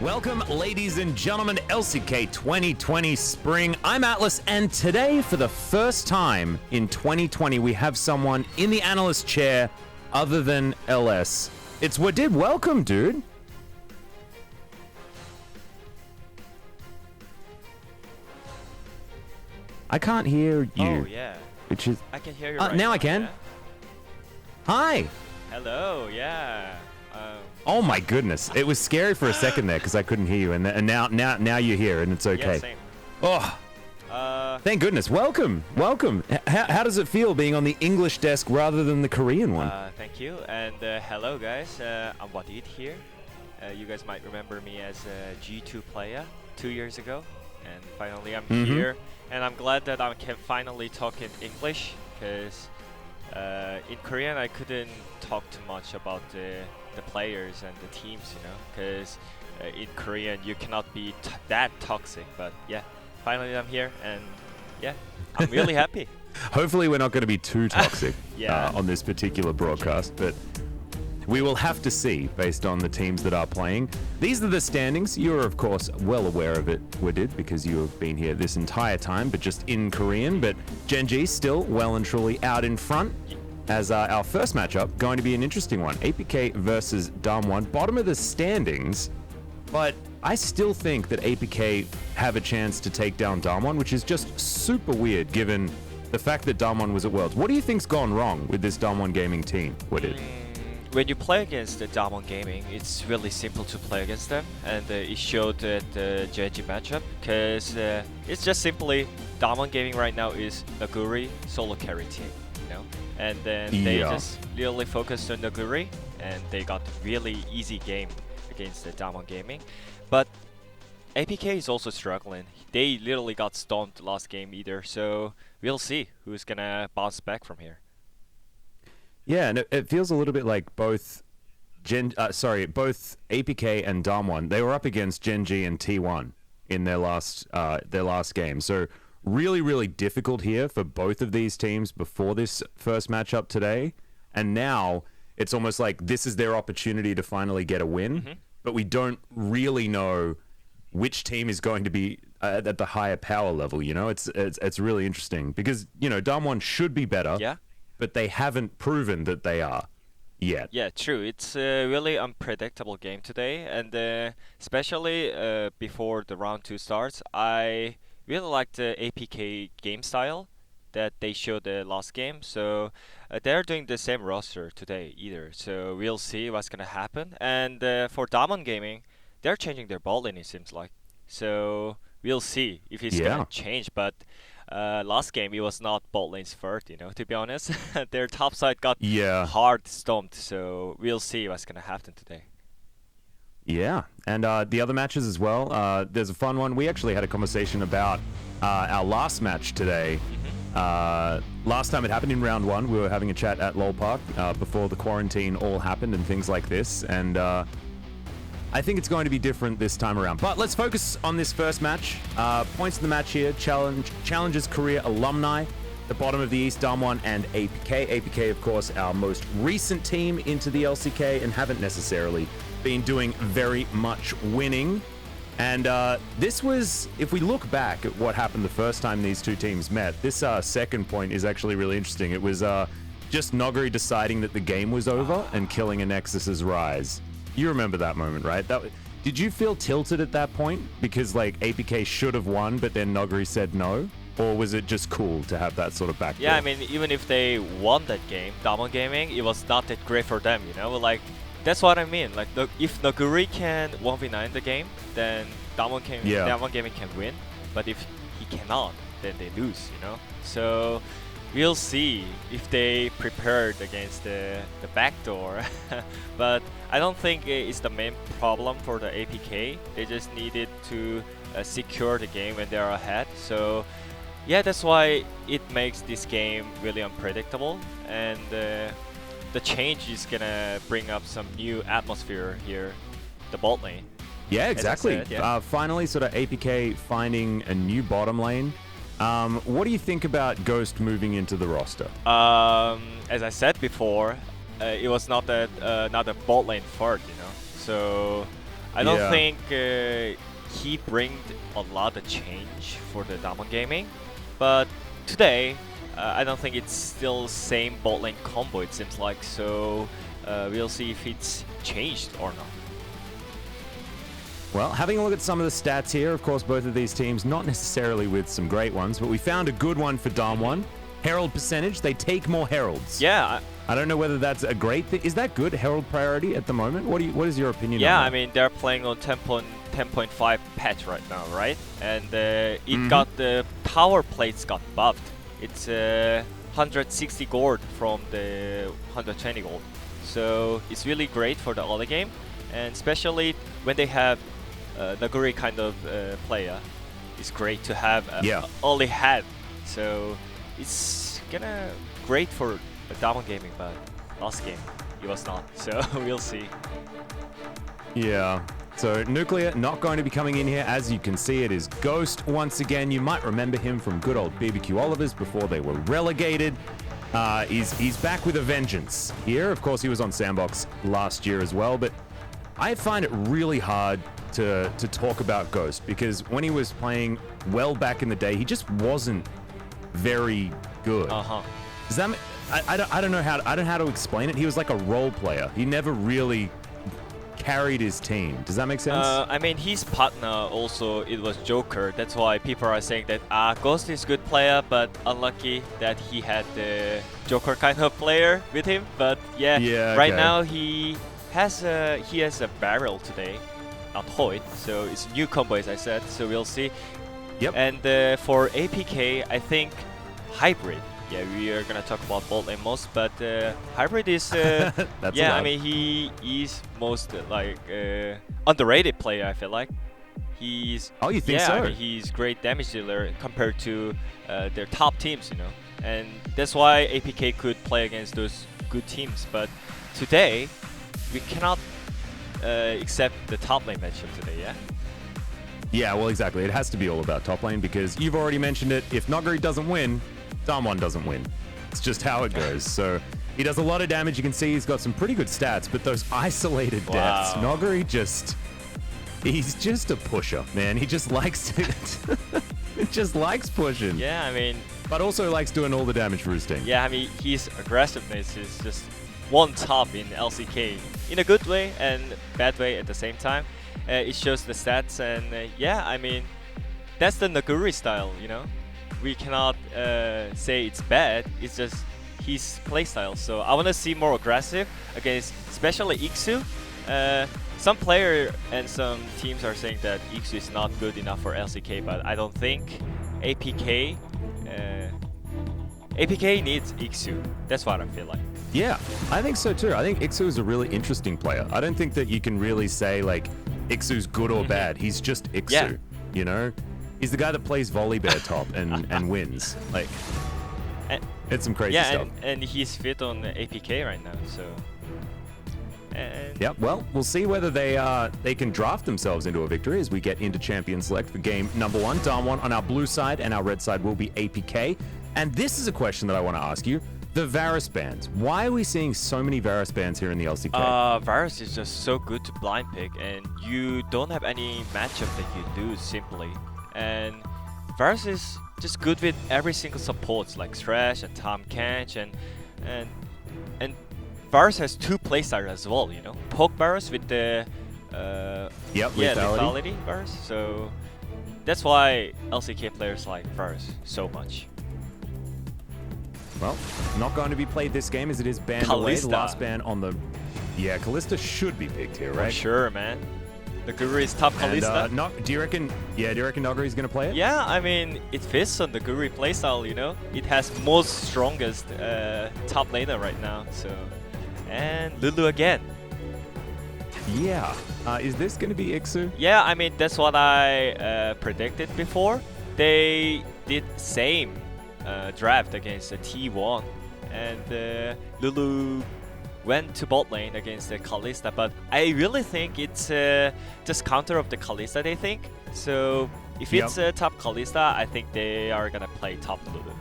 Welcome, ladies and gentlemen, LCK 2020 Spring. I'm Atlas, and today, for the first time in 2020, we have someone in the analyst chair other than LS. It's Wadid. Welcome, dude. I can't hear you. Oh, yeah. Which is... I can hear you right now I can. Yeah? Hi. Hello, yeah. Oh my goodness. It was scary for a second there because I couldn't hear you, and now you're here, and it's okay. Yeah, same. Oh. Thank goodness. Welcome. Welcome. How does it feel being on the English desk rather than the Korean one? Thank you, and hello, guys. I'm Wadid here. You guys might remember me as a G2 player 2 years ago, and finally I'm here. And I'm glad that I can finally talk in English, because in Korean I couldn't talk too much about the players and the teams, you know, because in Korean you cannot be that toxic. But yeah, finally I'm here, and yeah, I'm really happy. Hopefully we're not going to be too toxic Yeah. On this particular broadcast, but we will have to see based on the teams that are playing. These are the standings. You're, of course, well aware of it, Wadid, because you have been here this entire time, but just in Korean. But Gen.G still well and truly out in front, as our first matchup going to be an interesting one. APK versus DAMWON, bottom of the standings, but I still think that APK have a chance to take down DAMWON, which is just super weird given the fact that DAMWON was at Worlds. What do you think's gone wrong with this DAMWON gaming team, Wadid? When you play against the DWG Gaming, it's really simple to play against them, and it showed at the Gen.G matchup, because it's just simply DWG Gaming right now is Naguri solo carry team, you know, and then they just really focused on Naguri, and they got really easy game against the DWG Gaming. But APK is also struggling. They literally got stomped last game either, so we'll see who's gonna bounce back from here. Yeah, and it feels a little bit like both both APK and DAMWON, they were up against Gen.G and T1 in their last game. So really, really difficult here for both of these teams before this first matchup today. And now it's almost like this is their opportunity to finally get a win. But we don't really know which team is going to be at the higher power level. You know, it's really interesting because, you know, DAMWON should be better. Yeah. But they haven't proven that they are yet. Yeah, true. It's a really unpredictable game today, and especially before the round 2 starts, I really like the APK game style that they showed the last game. So they're doing the same roster today either. So we'll see what's gonna happen. And for DWG Gaming, they're changing their ball lane, it seems like. So we'll see if it's gonna change. But last game it was not bot lane's fault, you know, to be honest. Their top side got hard stomped, so we'll see what's gonna happen today. Yeah, and the other matches as well. There's a fun one. We actually had a conversation about our last match today. Last time it happened in round 1, we were having a chat at LOL Park before the quarantine all happened and things like this, and I think it's going to be different this time around. But let's focus on this first match. Points of the match here, Challengers Korea alumni, the bottom of the East, DAMWON and APK. APK, of course, our most recent team into the LCK and haven't necessarily been doing very much winning. And this was, if we look back at what happened the first time these two teams met, this second point is actually really interesting. It was just Noguri deciding that the game was over and killing a Nexus's Rise. You remember that moment, right? Did you feel tilted at that point? Because, like, APK should have won, but then Noguri said no? Or was it just cool to have that sort of backdoor? Yeah, I mean, even if they won that game, DWG Gaming, it was not that great for them, you know? Like, that's what I mean. Like, if Noguri can 1v9 the game, then DWG Gaming can win. But if he cannot, then they lose, you know? So we'll see if they prepared against the backdoor. But I don't think it's the main problem for the APK. They just needed to secure the game when they're ahead. So yeah, that's why it makes this game really unpredictable. And the change is gonna bring up some new atmosphere here, the bot lane. Yeah, exactly. Said, finally, sort of APK finding a new bottom lane. What do you think about Ghost moving into the roster? As I said before, it was not a bot lane fault, you know. So I don't think he brings a lot of change for the DWG gaming, but today I don't think it's still same bot lane combo. It seems like so. We'll see if it's changed or not. Well, having a look at some of the stats here, of course, both of these teams not necessarily with some great ones, but we found a good one for DAMWON. Herald percentage, they take more heralds. Yeah. I don't know whether that's a great thing. Is that good, herald priority at the moment? What is your opinion on that? Yeah, I mean, they're playing on 10.5 patch right now, right? And it got the power plates got buffed. It's 160 gold from the 120 gold. So it's really great for the early game, and especially when they have Naguri kind of player, it's great to have early head. So it's gonna great for DWG gaming, but last game it was not. So we'll see. Yeah. So Nuclear not going to be coming in here. As you can see, it is Ghost once again. You might remember him from good old BBQ Olivers before they were relegated. He's back with a vengeance here. Of course, he was on Sandbox last year as well, but I find it really hard to talk about Ghost because when he was playing well back in the day, he just wasn't very good. Does that mean, I don't know how to explain it. He was like a role player. He never really carried his team. Does that make sense? I mean, his partner also, it was Joker. That's why people are saying that Ghost is good player, but unlucky that he had the Joker kind of player with him. But right now he has a barrel today, not Hoyt. So it's a new combo, as I said. So we'll see. Yep. And for APK, I think Hybrid. Yeah, we are gonna talk about bot lane most, but Hybrid is I mean, he is most underrated player. I feel like he's you think so? I mean, he's great damage dealer compared to their top teams, you know, and that's why APK could play against those good teams. But today we cannot accept the top lane matchup today. Yeah, well, exactly. It has to be all about top lane because you've already mentioned it. If Naguri doesn't win, DAMWON doesn't win. It's just how it goes. So he does a lot of damage. You can see he's got some pretty good stats, but those isolated deaths, Naguri he's just a pusher, man. He just likes it. Just likes pushing. Yeah, I mean, but also likes doing all the damage for his team. Yeah, I mean, his aggressiveness is just one top in LCK in a good way and bad way at the same time. It shows the stats, and I mean, that's the Naguri style, you know. We cannot say it's bad. It's just his playstyle. So I want to see more aggressive against, especially Iksu. Some player and some teams are saying that Iksu is not good enough for LCK, but I don't think APK needs Iksu. That's what I feel like. Yeah, I think so too. I think Iksu is a really interesting player. I don't think that you can really say like Iksu's good or bad. He's just Iksu, you know? He's the guy that plays volley bear top and wins. Like, it's some crazy stuff. And he's fit on APK right now, so. Yeah, well, we'll see whether they can draft themselves into a victory as we get into Champion Select for game number 1. DAMWON on our blue side, and our red side will be APK. And this is a question that I want to ask you. The Varus bans. Why are we seeing so many Varus bans here in the LCK? Varus is just so good to blind pick, and you don't have any matchup that you lose simply. And Varus is just good with every single supports like Thresh and Tom Kench, and Varus has 2 playstyles as well, you know. Poke Varus with the lethality Varus. So that's why LCK players like Varus so much. Well, not going to be played this game as it is banned away. The last ban on the... Yeah, Kalista should be picked here, right? For sure, man. The Guru is top Kalista. And, do you reckon Naguri's going to play it? Yeah, I mean, it fits on the Guru playstyle, you know? It has most strongest top laner right now, so... And Lulu again. Yeah. Is this going to be Iksu? Yeah, I mean, that's what I predicted before. They did same draft against the T1, and Lulu went to bot lane against the Kalista, but I really think it's just counter of the Kalista, they think. So if it's top Kalista, I think they are gonna play top Lulu.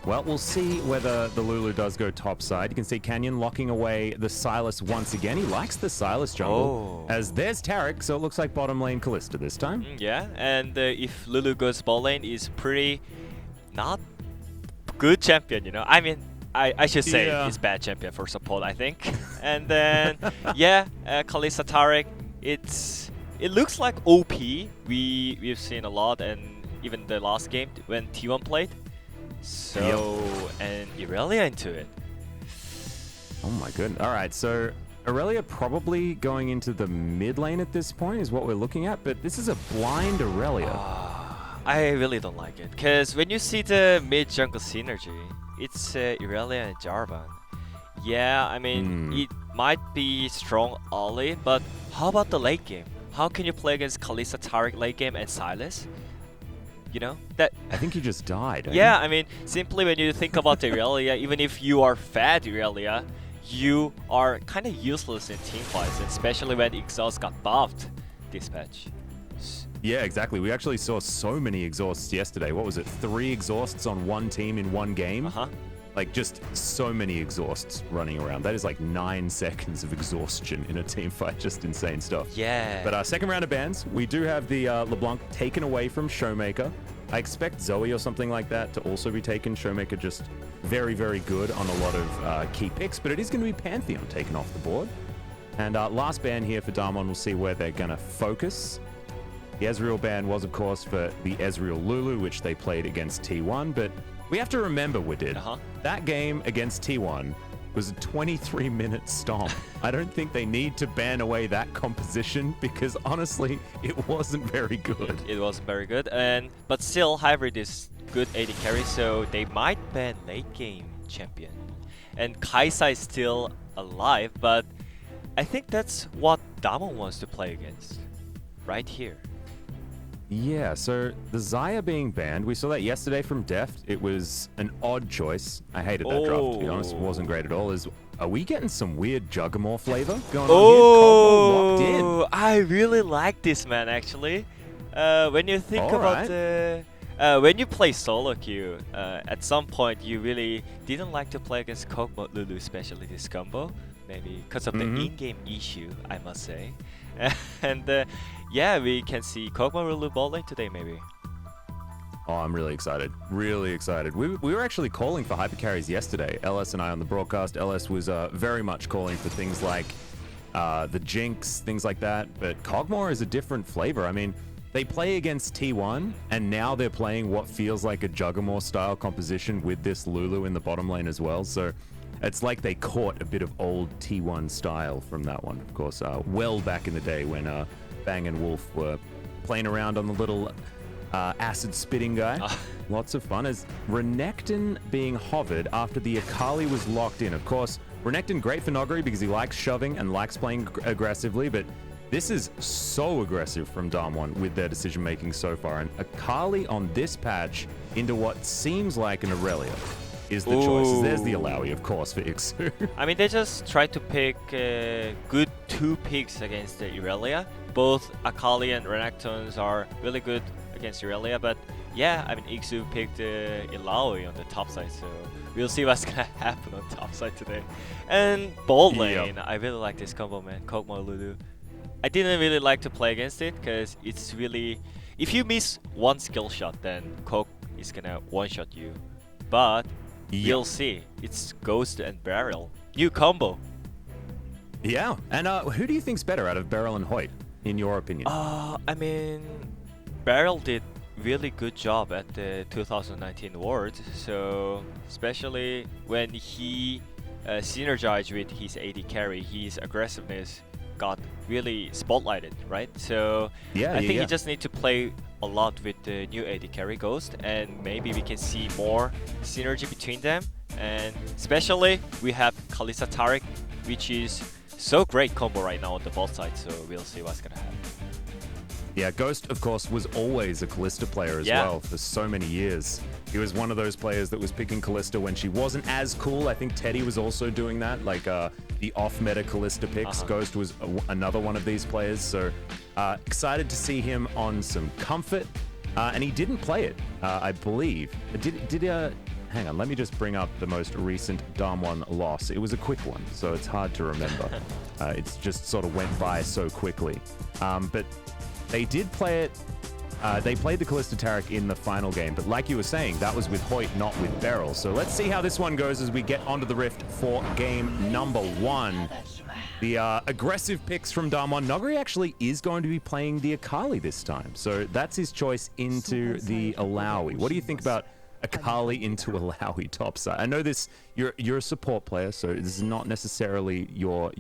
Well, we'll see whether the Lulu does go topside. You can see Canyon locking away the Sylas once again. He likes the Sylas jungle. As there's Tarek, so it looks like bottom lane Kalista this time. Yeah, and if Lulu goes bot lane, is pretty not good champion, you know. I mean, I should say he's bad champion for support, I think. And then, Kalista Tarek, it looks like OP. We've seen a lot, and even the last game when T1 played. So, and Irelia into it. Oh my goodness. All right, so Irelia probably going into the mid lane at this point is what we're looking at, but this is a blind Irelia. I really don't like it, because when you see the mid jungle synergy, it's Irelia and Jarvan. Yeah, I mean, it might be strong early, but how about the late game? How can you play against Kalista Tarek late game and Sylas? You know that I think he just died. Yeah, I mean, simply when you think about Irelia, even if you are fat Irelia, you are kind of useless in team fights, especially when Exhaust got buffed this patch. Yeah, exactly. We actually saw so many exhausts yesterday. What was it? 3 exhausts on one team in one game? Like, just so many exhausts running around. That is like 9 seconds of exhaustion in a team fight. Just insane stuff. Yeah. But second round of bans, we do have the LeBlanc taken away from Showmaker. I expect Zoe or something like that to also be taken. Showmaker just very, very good on a lot of key picks, but it is going to be Pantheon taken off the board. And last ban here for DAMWON, we'll see where they're going to focus. The Ezreal ban was, of course, for the Ezreal Lulu, which they played against T1, but we have to remember, Widid, that game against T1 was a 23-minute stomp. I don't think they need to ban away that composition because, honestly, it wasn't very good. It wasn't very good, but still, Hybrid is good AD carry, so they might ban late game champion. And Kaisa is still alive, but I think that's what DAMWON wants to play against, right here. Yeah, so the Xayah being banned, we saw that yesterday from Deft. It was an odd choice. I hated that draft, to be honest. It wasn't great at all. Are we getting some weird Juggernaut flavor going on here? Combo locked in. I really like this, man, actually. When you think about when you play solo queue, at some point you really didn't like to play against Kog'Maw Lulu, especially this combo. Maybe because of the in-game issue, I must say. And yeah, we can see Kog'Maw Lulu ball lane today, maybe. Oh, I'm really excited. Really excited. We were actually calling for hyper carries yesterday. LS and I on the broadcast. LS was very much calling for things like the Jinx, things like that. But Kog'Maw is a different flavor. I mean, they play against T1, and now they're playing what feels like a Juggernaut-style composition with this Lulu in the bottom lane as well. So it's like they caught a bit of old T1 style from that one, of course, well back in the day when Bang and Wolf were playing around on the little acid spitting guy. Lots of fun. As Renekton being hovered after the Akali was locked in. Of course, Renekton great for Noguri because he likes shoving and likes playing aggressively, but this is so aggressive from DAMWON with their decision making so far. And Akali on this patch into what seems like an Irelia is the choice. There's the Alawi, of course, for Ixu. I mean, they just tried to pick good 2 picks against the Irelia. Both Akali and Renektons are really good against Irelia, but yeah, I mean, Ixu picked Ilaoi on the top side, so we'll see what's gonna happen on top side today. And bot lane, I really like this combo, man. Kog'Maw Lulu. I didn't really like to play against it because it's really, if you miss one skill shot, then Kog is gonna one-shot you. But you'll see, it's Ghost and Beryl. New combo. Yeah, and who do you think's better out of Beryl and Hoyt, in your opinion? I mean, Beryl did really good job at the 2019 Worlds, so especially when he synergized with his AD carry, his aggressiveness got really spotlighted, right? So I think you just need to play a lot with the new AD carry Ghost, and maybe we can see more synergy between them. And especially we have Kalista Tarek, which is so great combo right now on the bot side, so we'll see what's gonna happen. Yeah, Ghost, of course, was always a Kalista player as well for so many years. He was one of those players that was picking Kalista when she wasn't as cool. I think Teddy was also doing that, like the off-meta Kalista picks. Ghost was another one of these players, so excited to see him on some comfort. And he didn't play it, I believe. hang on, let me just bring up the most recent DAMWON loss. It was a quick one, so it's hard to remember. It's just sort of went by so quickly. But they did play it. They played the Kalista Taric in the final game, but like you were saying, that was with Hoyt, not with Beryl. So let's see how this one goes as we get onto the Rift for game number 1. The aggressive picks from DAMWON. Noguri actually is going to be playing the Akali this time. So that's his choice into the Alawi. What do you think about Akali into Alawi topside? I know this, you're a support player, so this is not necessarily your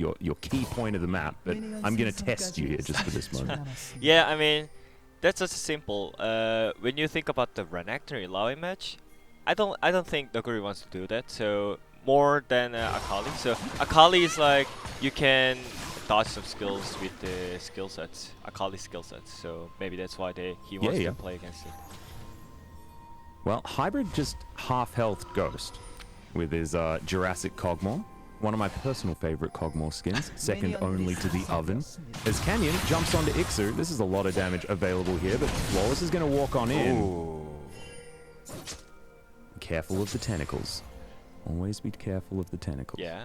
key point of the map, but I'm going to test you here just for this moment. Yeah, I mean, that's just simple. When you think about the Renekton Alawi match, I don't think Noguri wants to do that. So more than Akali. So Akali is like you can dodge some skills with the skill sets, Akali skill sets. So maybe that's why he wants to play against it. Well, Hybrid just half health Ghost with his Jurassic Kog'Maw. One of my personal favorite Kog'Maw skins, second only to the Oven. As Canyon jumps onto Ixu, this is a lot of damage available here, but Flawless is going to walk on in. Ooh. Careful of the tentacles. Always be careful of the tentacles. Yeah.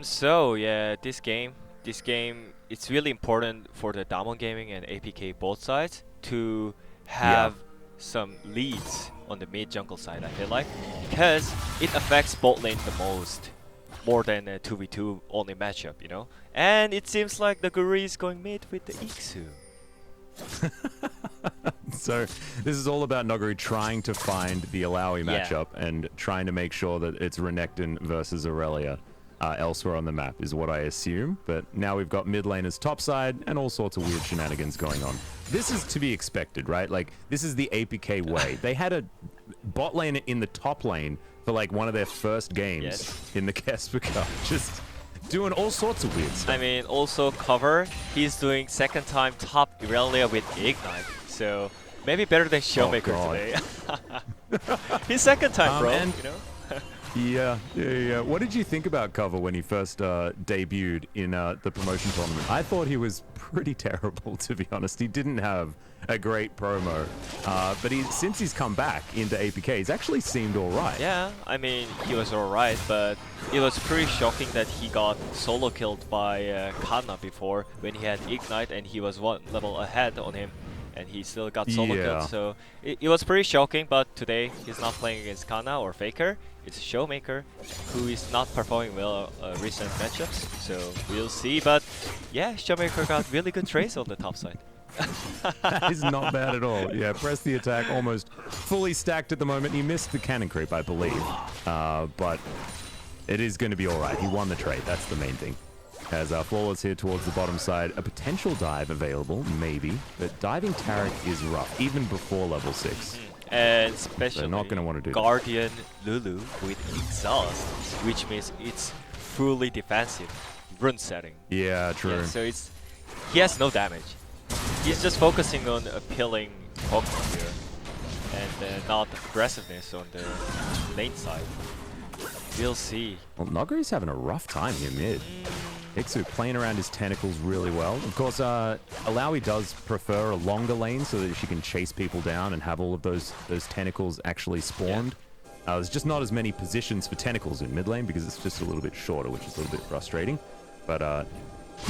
So yeah, this game, it's really important for the DAMWON Gaming and APK both sides to have some leads on the mid jungle side. I feel like because it affects bot lane the most, more than a 2v2 only matchup, you know. And it seems like the Noguri is going mid with the Ixu. So this is all about Noguri trying to find the Alawi matchup and trying to make sure that it's Renekton versus Aurelia elsewhere on the map is what I assume. But now we've got mid laners topside and all sorts of weird shenanigans going on. This is to be expected, right? Like, this is the APK way. They had a bot lane in the top lane for like one of their first games in the Casper Cup. Just doing all sorts of weird stuff. I mean, also cover, he's doing second time top Aurelia with Ignite. So maybe better than Showmaker today. His second time, bro, you know? Yeah. What did you think about Cover when he first debuted in the promotion tournament? I thought he was pretty terrible, to be honest. He didn't have a great promo, but since he's come back into APK, he's actually seemed all right. Yeah, I mean, he was all right, but it was pretty shocking that he got solo killed by Kana before when he had Ignite and he was one level ahead on him. And he still got solo killed, so it was pretty shocking. But today he's not playing against Kana or Faker. It's Showmaker, who is not performing well recent matchups. So we'll see. But yeah, Showmaker got really good trades on the top side. That is not bad at all. Yeah, press the attack, almost fully stacked at the moment. He missed the cannon creep, I believe, but it is going to be all right. He won the trade. That's the main thing. As Flawless here towards the bottom side, a potential dive available, maybe, but diving Taric is rough, even before level 6. And especially they're not going to want to do Guardian Lulu with Exhaust, which means it's fully defensive rune setting. Yeah, true. Yeah, so he has no damage. He's just focusing on appealing Pokemon here, and not aggressiveness on the lane side. We'll see. Well, Noguri's having a rough time here mid. Ixu playing around his tentacles really well. Of course, Alawi does prefer a longer lane so that she can chase people down and have all of those tentacles actually spawned. There's just not as many positions for tentacles in mid lane because it's just a little bit shorter, which is a little bit frustrating. But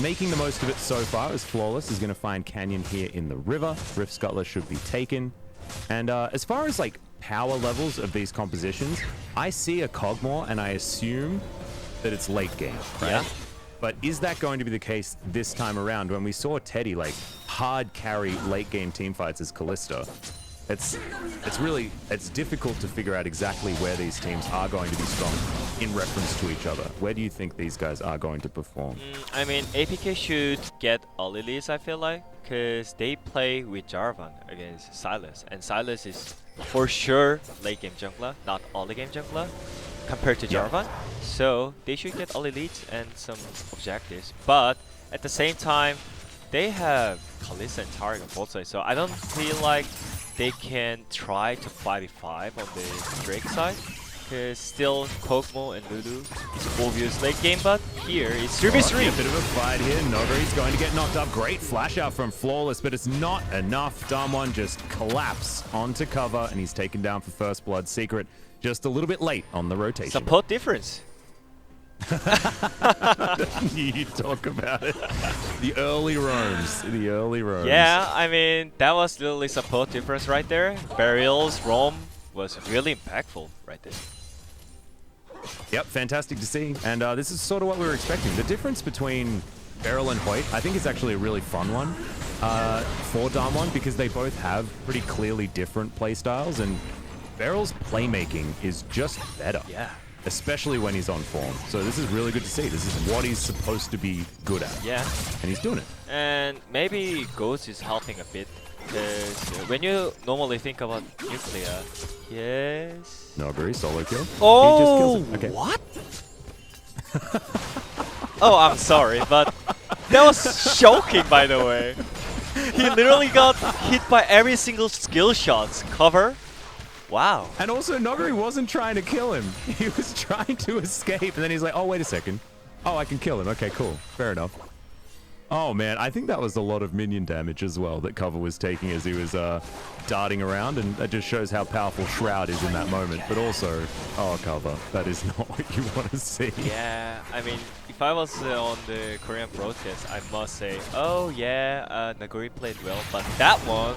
making the most of it so far as Flawless is going to find Canyon here in the river. Rift Scuttler should be taken. And as far as like power levels of these compositions, I see a Kog'Maw and I assume that it's late game, right? Yeah. But is that going to be the case this time around? When we saw Teddy like hard carry late game team fights as Kalista, it's difficult to figure out exactly where these teams are going to be strong in reference to each other. Where do you think these guys are going to perform? I mean, APK should get early leads, I feel like, because they play with Jarvan against Sylas, and Sylas is for sure late game jungler, not early game jungler, compared to Jarvan. So they should get early leads and some objectives. But at the same time, they have Kalista and Taric on both sides, so I don't feel like they can try to 5v5 on the Drake side. Cause still Kog'Maw and Lulu is obvious late game, but here it's 3v3. A bit of a fight here. Nogari's going to get knocked up. Great flash out from Flawless, but it's not enough. DAMWON just collapse onto cover, and he's taken down for first blood. Secret just a little bit late on the rotation. Support difference. You talk about it. The early roams. The early roams. Yeah, I mean, that was literally support difference right there. Burials, roam was really impactful right there. Yep, fantastic to see. And this is sort of what we were expecting. The difference between Beryl and Hoyt, I think, is actually a really fun one for DAMWON because they both have pretty clearly different playstyles, and Beryl's playmaking is just better. Yeah. Especially when he's on form. So this is really good to see. This is what he's supposed to be good at. Yeah. And he's doing it. And maybe Ghost is helping a bit because when you normally think about nuclear, yes. Nogari, solo kill. Oh, he just kills him. Okay. What? Oh, I'm sorry, but that was shocking, by the way. He literally got hit by every single skill shots. Cover. Wow. And also, Nogari wasn't trying to kill him. He was trying to escape, and then he's like, oh, wait a second. Oh, I can kill him. Okay, cool. Fair enough. Oh, man, I think that was a lot of minion damage as well that Cover was taking as he was darting around, and that just shows how powerful Shroud is in that moment. But also, oh, Cover, that is not what you want to see. Yeah, I mean, if I was on the Korean broadcast, I must say, oh, yeah, Naguri played well, but that one,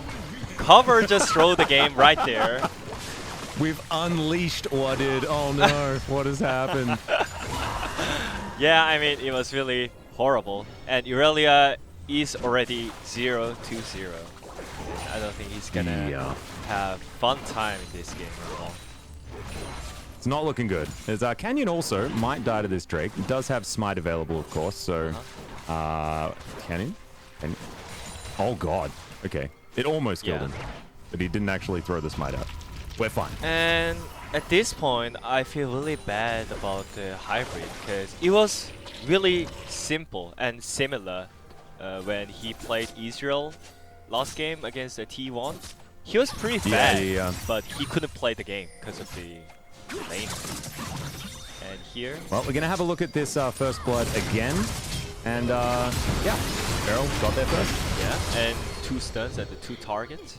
Cover just threw the game right there. We've unleashed Wadid. Oh no, what has happened? Yeah, I mean, it was really horrible. And Irelia is already 0-2-0. I don't think he's gonna have fun time in this game at all. It's not looking good. As Canyon also might die to this Drake. It does have Smite available, of course, so... Canyon? Oh god. Okay. It almost killed him. But he didn't actually throw the Smite out. We're fine. And at this point, I feel really bad about the hybrid because it was really simple and similar when he played Israel last game against the T1. He was pretty fast, but he couldn't play the game because of the lane. And here... Well, we're going to have a look at this first blood again. And, yeah, Beryl got there first. Yeah, and 2 stuns at the 2 targets.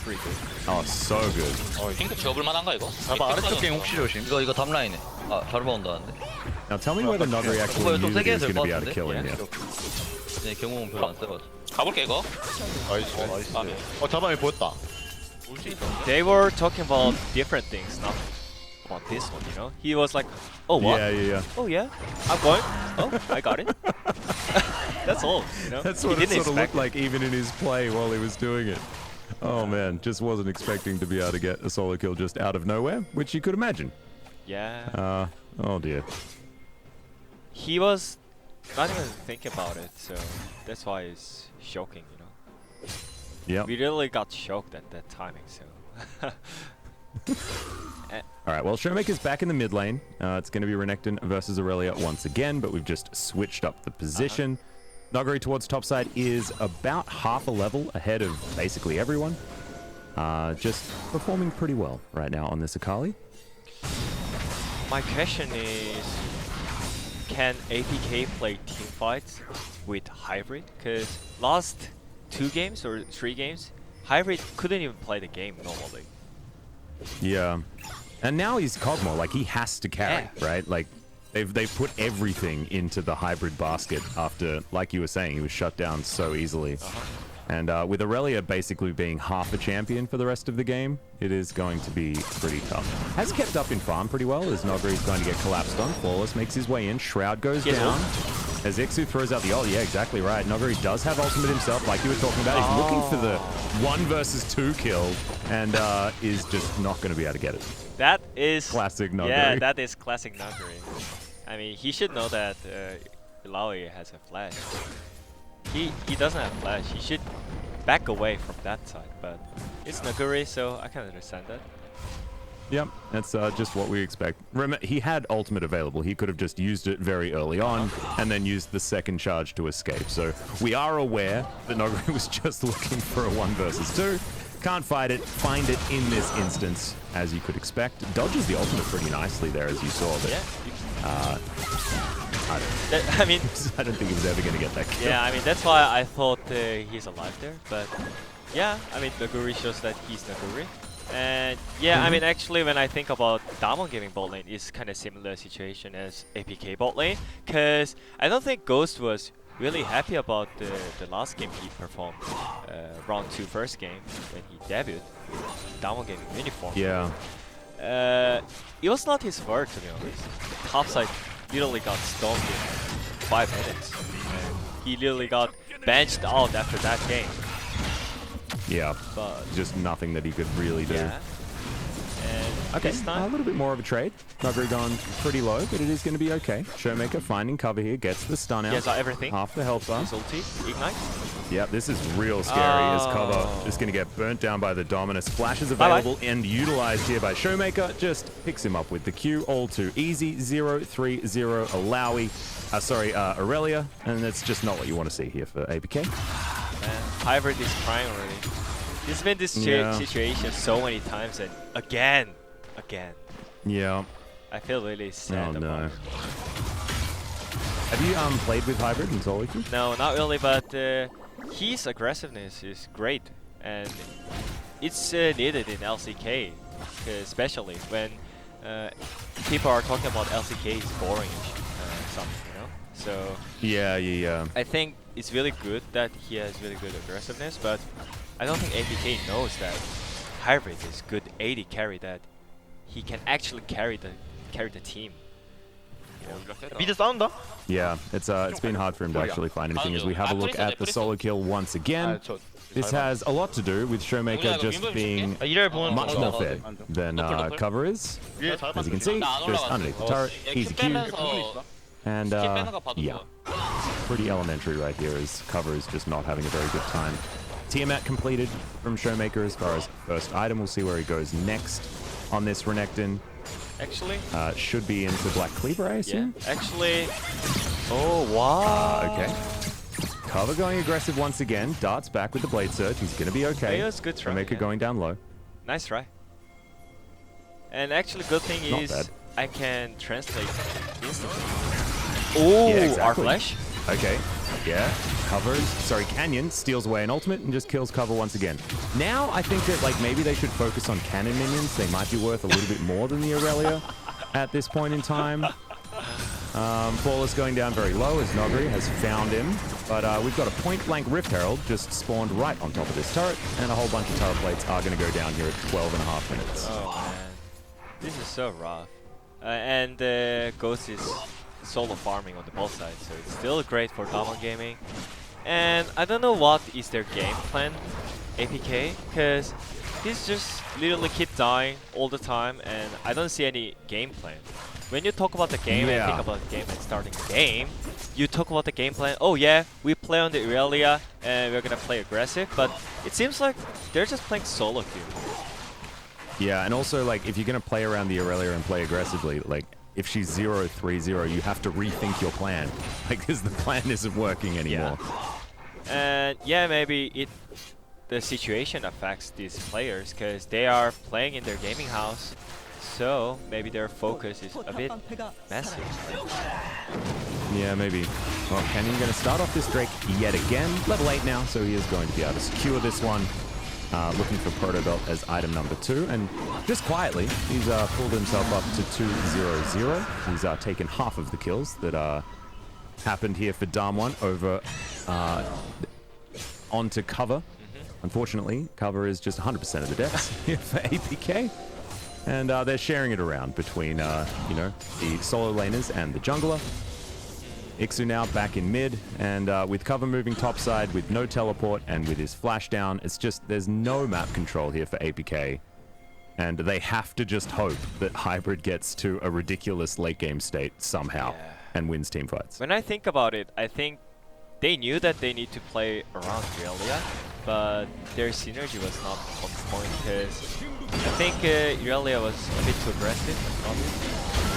Pretty good. Oh, so good. 핑크 지워볼 만한가 이거? 봐봐 아래쪽 게임 혹시 조심. 이거 탑라인에. 아 바로 나온다는데. Now tell me whether Nogari actually knew that he was going to be able to kill him here. 네 경험은 별로 안 세가지고. 가볼게 이거. 나이스. 자방이 보였다. They were talking about different things, not about this one, you know? He was like, oh what? Yeah. Oh yeah, I'm going. Oh, I got it. That's all, you know? That's what it sort of looked like even in his play while he was doing it. Oh man, just wasn't expecting to be able to get a solo kill just out of nowhere, which you could imagine. Yeah. Oh dear. He was not even thinking about it, so that's why it's shocking, you know? Yeah. We really got shocked at that timing, so... Alright, well, Showmaker's back in the mid lane. It's going to be Renekton versus Aurelia once again, but we've just switched up the position. Nogari towards topside is about half a level ahead of basically everyone. Just performing pretty well right now on this Akali. My question is, can APK play team fights with Hybrid? Because last 2 games or 3 games, Hybrid couldn't even play the game normally. Yeah. And now he's Kog'Maw, like he has to carry, right? Like they've put everything into the hybrid basket after, like you were saying, he was shut down so easily. And with Aurelia basically being half a champion for the rest of the game, it is going to be pretty tough. Has kept up in farm pretty well as Nogari is going to get collapsed on. Flawless makes his way in. Shroud goes down. As Ixu throws out the ult, yeah, exactly right. Nogari does have ultimate himself, like you were talking about. He's looking for the 1 versus 2 kill and is just not going to be able to get it. That is... Classic Nogari. Yeah, that is classic Nogari. I mean, he should know that Ilaoi has a flash. He doesn't have flash. He should back away from that side, but it's Nogari, so I can understand that. Yep, that's just what we expect. He had ultimate available. He could have just used it very early on and then used the second charge to escape. So we are aware that Nogari was just looking for a 1 versus 2. Can't find it in this instance, as you could expect. Dodges the ultimate pretty nicely there, as you saw. But, I mean, I don't think he was ever going to get that kill. yeah, I mean, that's why I thought he's alive there. But yeah, I mean, Naguri shows that he's Naguri. And yeah, I mean, actually, when I think about DAMWON Gaming bot lane, it's kind of similar situation as APK bot lane. Because I don't think Ghost was really happy about the last game he performed, round 2 first game, when he debuted with DWG Gaming uniform. Yeah. It was not his fault, to be honest. Topside literally got stomped in 5 minutes. And he literally got benched out after that game. Yeah, but just nothing that he could really do. Yeah. And okay, this time, a little bit more of a trade. Nuggery gone pretty low, but it is going to be okay. Showmaker finding cover here, gets the stun out. he has everything. Half the health bar. His ulti, ignite. Yep, this is real scary as cover just going to get burnt down by the Dominus. Flash is available and utilized here by Showmaker. Just picks him up with the Q. All too easy. 0-3-0 Alawi. Aurelia. And that's just not what you want to see here for APK. Man, Hybrid is crying already. He's been this situation so many times, and again. Yeah. I feel really sad about it. Have you played with Hybrid in solo queue? No, not really, but his aggressiveness is great, and it's needed in LCK, especially when people are talking about LCK is boring, something, you know. So yeah. I think it's really good that he has really good aggressiveness, but I don't think APK knows that Hybrid is good AD carry, that he can actually carry the team. 미드 싸운다? Yeah, it's been hard for him to actually find anything as we have a look at the solo kill once again. This has a lot to do with Showmaker just being much more fed than Cover is. As you can see, just underneath the turret, easy Q. And yeah, pretty elementary right here as Cover is just not having a very good time. Tiamat completed from Showmaker as far as first item. We'll see where he goes next on this Renekton. Actually, should be into Black Cleaver, I assume. Yeah, actually. Oh wow. Okay. Cover going aggressive once again. Darts back with the Blade Surge. He's gonna be okay. Yeah, that's good try. Showmaker going down low. Nice try. And actually, good thing Not is bad. I can translate instantly. Oh, yeah, exactly. our flash. Okay. Yeah. Covers. Sorry, Canyon steals away an ultimate and just kills Cover once again. Now I think that like maybe they should focus on cannon minions. They might be worth a little bit more than the Aurelia at this point in time. Flawless going down very low as Nogri has found him. But we've got a point-blank Rift Herald just spawned right on top of this turret, and a whole bunch of turret plates are going to go down here at 12.5 minutes. Oh man, this is so rough. And Ghost is solo farming on the both sides, so it's still great for DWG Gaming. And I don't know what is their game plan, APK, because he's just literally keep dying all the time, and I don't see any game plan. When you talk about the game and think about the game and starting the game, you talk about the game plan. Oh yeah, we play on the Aurelia and we're gonna play aggressive, but it seems like they're just playing solo queue. Yeah, and also like if you're gonna play around the Aurelia and play aggressively, like if she's 0-3-0, you have to rethink your plan, like because the plan isn't working anymore. Yeah. And yeah, maybe the situation affects these players because they are playing in their gaming house. So maybe their focus is a bit messy. Yeah, maybe. Well, Canyon going to start off this Drake yet again. Level 8 now, so he is going to be able to secure this one. Looking for Proto Belt as item number 2. And just quietly, he's pulled himself up to 2-0-0. He's taken half of the kills that happened here for DAMWON over onto Cover. Unfortunately, Cover is just 100% of the deaths here for APK. And they're sharing it around between, you know, the solo laners and the jungler. Ixu now back in mid, and with Cover moving topside, with no teleport, and with his flash down, it's just, there's no map control here for APK. And they have to just hope that Hybrid gets to a ridiculous late game state somehow and wins team fights. When I think about it, I think they knew that they need to play around Aurelia, but their synergy was not on point because I think Aurelia was a bit too aggressive.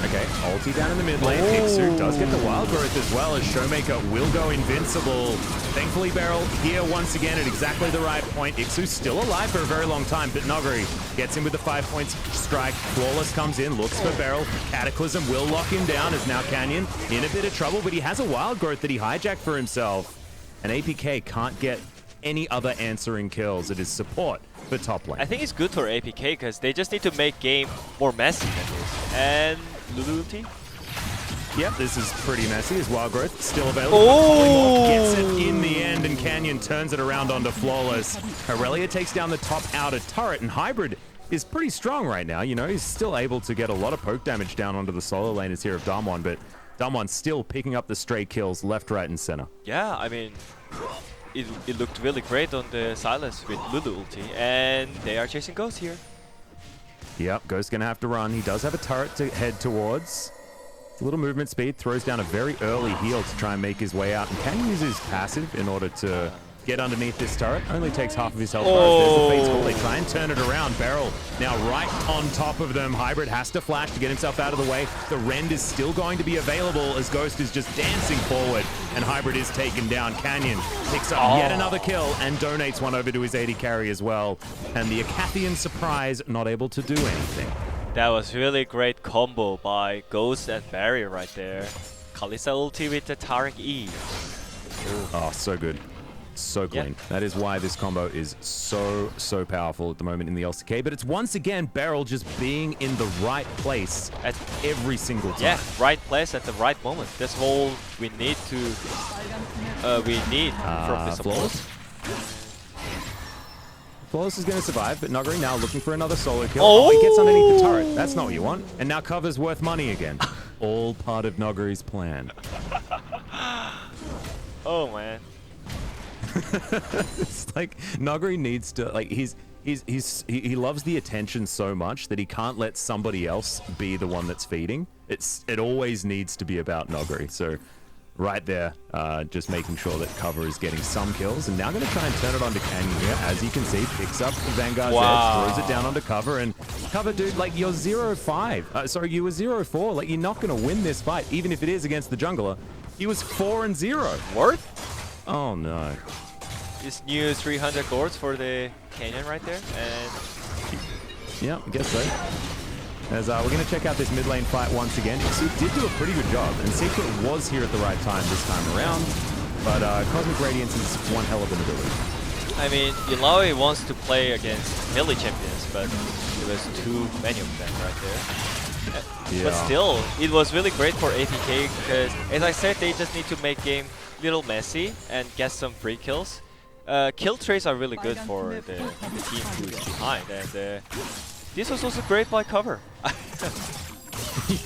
Okay, ulti down in the mid lane. Ixu does get the wild growth as well, as Showmaker will go invincible. Thankfully, Beryl here once again at exactly the right point. Ixu's still alive for a very long time, but Noguri gets him with the 5 points strike. Flawless comes in, looks for Beryl. Cataclysm will lock him down as now Canyon in a bit of trouble, but he has a wild growth that he hijacked for himself. And APK can't get any other answering kills. It is support for top lane. I think it's good for APK because they just need to make game more messy than this. And Lulu ulti? Yep, this is pretty messy. His wild growth still available. Oh! Gets it in the end, and Canyon turns it around onto Flawless. Aurelia takes down the top outer turret, and Hybrid is pretty strong right now. You know, he's still able to get a lot of poke damage down onto the solo laners here of DAMWON, but DAMWON still picking up the stray kills left, right, and center. Yeah, I mean, it looked really great on the Silas with Lulu ulti, and they are chasing Ghost here. Yep, Ghost's gonna have to run. He does have a turret to head towards. A little movement speed, throws down a very early heal to try and make his way out, and can use his passive in order to get underneath this turret. Only takes half of his health. There's the Fate's Call. They try and turn it around. Beryl now right on top of them. Hybrid has to flash to get himself out of the way. The Rend is still going to be available as Ghost is just dancing forward, and Hybrid is taken down. Canyon picks up yet another kill and donates one over to his AD carry as well. And the Acathian surprise not able to do anything. That was really great combo by Ghost and Barrier right there. Kalista ulti with the Taric E. Oh, so good. So clean. Yep. That is why this combo is so powerful at the moment in the LCK. But it's once again Beryl just being in the right place at every single time. Yeah, right place at the right moment. That's all we need to from this Flawless. Flawless is going to survive, but Noguri now looking for another solo kill. Oh, he gets underneath the turret. That's not what you want. And now cover's worth money again. All part of Noguri's plan. Oh man. It's like Noguri needs to, like, he loves the attention so much that he can't let somebody else be the one that's feeding. It always needs to be about Noguri. So right there, just making sure that cover is getting some kills, and now going to try and turn it onto Canyon here. As you can see, picks up Vanguard's edge, throws it down onto cover, and cover, dude, like, you're 0-5. Sorry, you were 0-4. Like, you're not going to win this fight, even if it is against the jungler. He was 4-0. Worth? Oh no. This new 300 gourds for the Canyon right there, and yeah, I guess so. As we're going to check out this mid lane fight once again. Ixu did do a pretty good job, and Secret was here at the right time this time around, but Cosmic Radiance is one hell of an ability. I mean, Ilaoi wants to play against melee champions, but there was too many of them right there. Yeah. But still, it was really great for APK because, as I said, they just need to make game a little messy and get some free kills. Kill trays are really good for the team who's behind, and this was also great by cover.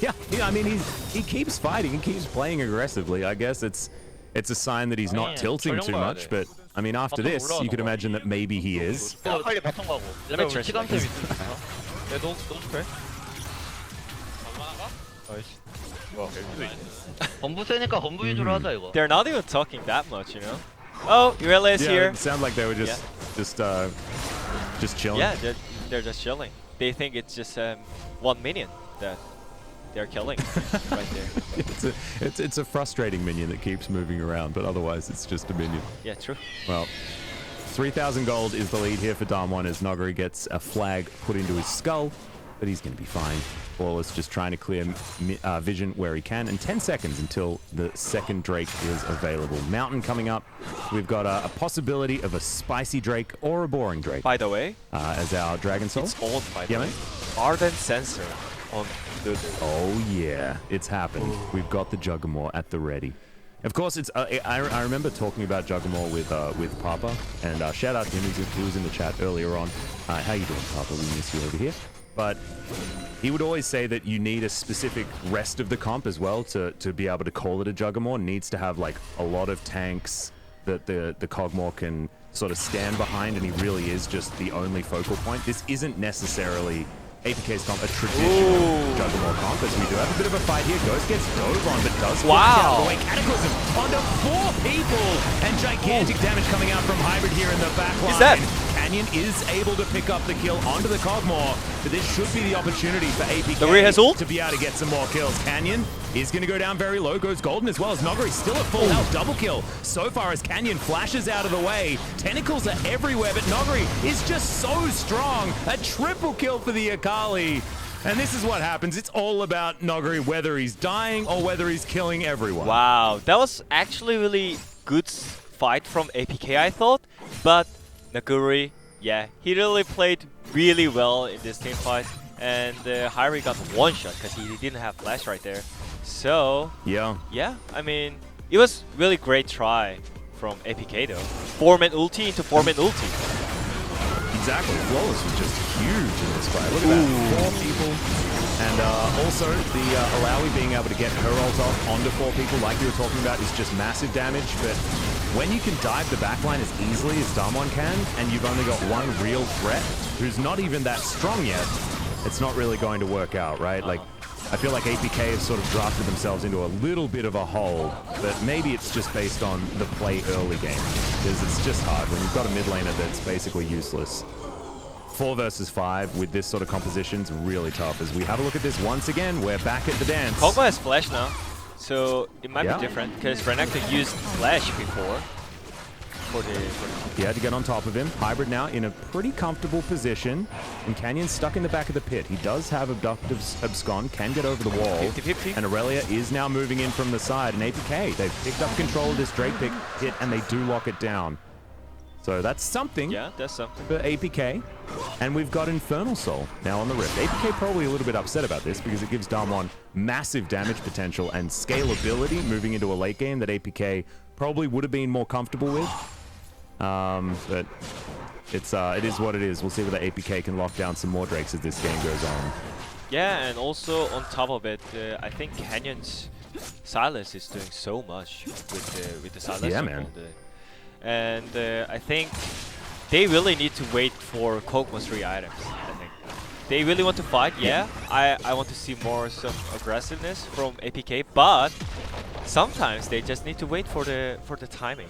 yeah, I mean, he keeps fighting, he keeps playing aggressively. I guess it's a sign that he's not tilting too much, but I mean, after this, you could imagine that maybe he is. 빨리 바텀 가고. 얘네 우리 시간대 있으니까. 얘 너무 스페. 건부 세니까 건부 위주로 하자 이거. They're not even talking that much, you know. Oh, Urela is here. It sounded like they were just chilling. Yeah, they're just chilling. They think it's just one minion that they're killing right there. It's a frustrating minion that keeps moving around, but otherwise it's just a minion. Yeah, true. Well, 3,000 gold is the lead here for DAMWON as Noguri gets a flag put into his skull, but he's going to be fine. Flawless just trying to clear vision where he can, and 10 seconds until the second Drake is available. Mountain coming up. We've got a possibility of a spicy Drake or a boring Drake. By the way, as our Dragon Soul. it's owned by yeah, the mate? Ardent Sensor on Lulu. Oh yeah, it's happened. We've got the Juggernaut at the ready. Of course, it's. I remember talking about Juggernaut with Papa, and shout out to him. He was in the chat earlier on. How you doing, Papa? We miss you over here. But he would always say that you need a specific rest of the comp as well to be able to call it a Juggernaut. It needs to have like a lot of tanks that the Cogmore can sort of stand behind, and he really is just the only focal point. This isn't necessarily APK's comp, a traditional Juggernaut comp, as we do have a bit of a fight here. Ghost gets dove on, but does Wow. out of the way. Cataclysm onto 4 people, and gigantic damage coming out from Hybrid here in the back line. He's dead. Canyon is able to pick up the kill onto the Cogmore, but this should be the opportunity for APK The Rhea has ult. to be able to get some more kills. Canyon is going to go down very low, goes golden as well as Noguri still at full health, double kill. So far as Canyon flashes out of the way, tentacles are everywhere, but Noguri is just so strong. A triple kill for the Akali. And this is what happens. It's all about Noguri, whether he's dying or whether he's killing everyone. Wow, that was actually really good fight from APK, I thought. But Noguri, yeah, he really played really well in this team fight. And Hyrie got one shot because he didn't have flash right there. So, yeah, I mean, it was really great try from APK though. 4-man ulti into 4-man ulti. Exactly. Flawless was just huge in this fight. Look at that. 4 people. And also, the Alawi being able to get her ult off onto 4 people, like you were talking about, is just massive damage. But when you can dive the backline as easily as DAMWON can, and you've only got one real threat who's not even that strong yet, it's not really going to work out, right? Like, I feel like APK have sort of drafted themselves into a little bit of a hole, but maybe it's just based on the play early game, because it's just hard when you've got a mid laner that's basically useless. 4 versus 5 with this sort of composition's really tough. As we have a look at this once again, we're back at the dance. Kog'Maw has flash now, so it might be different, because Renekton used flash before. He had to get on top of him. Hybrid now in a pretty comfortable position. And Canyon's stuck in the back of the pit. He does have Abductive Abscond, can get over the wall. 50-50. And Aurelia is now moving in from the side. And APK, they've picked up control of this Drake pit and they do lock it down. So that's something. Yeah, that's something. For APK. And we've got Infernal Soul now on the Rift. APK probably a little bit upset about this because it gives DAMWON massive damage potential and scalability moving into a late game that APK probably would have been more comfortable with. But it is what it is. We'll see whether APK can lock down some more Drakes as this game goes on. Yeah, and also on top of it, I think Canyon's Silas is doing so much with the Silas. Yeah, man. And I think they really need to wait for Kog'Maw's 3 items, I think. They really want to fight, yeah. I want to see more some aggressiveness from APK, but sometimes they just need to wait for the timing.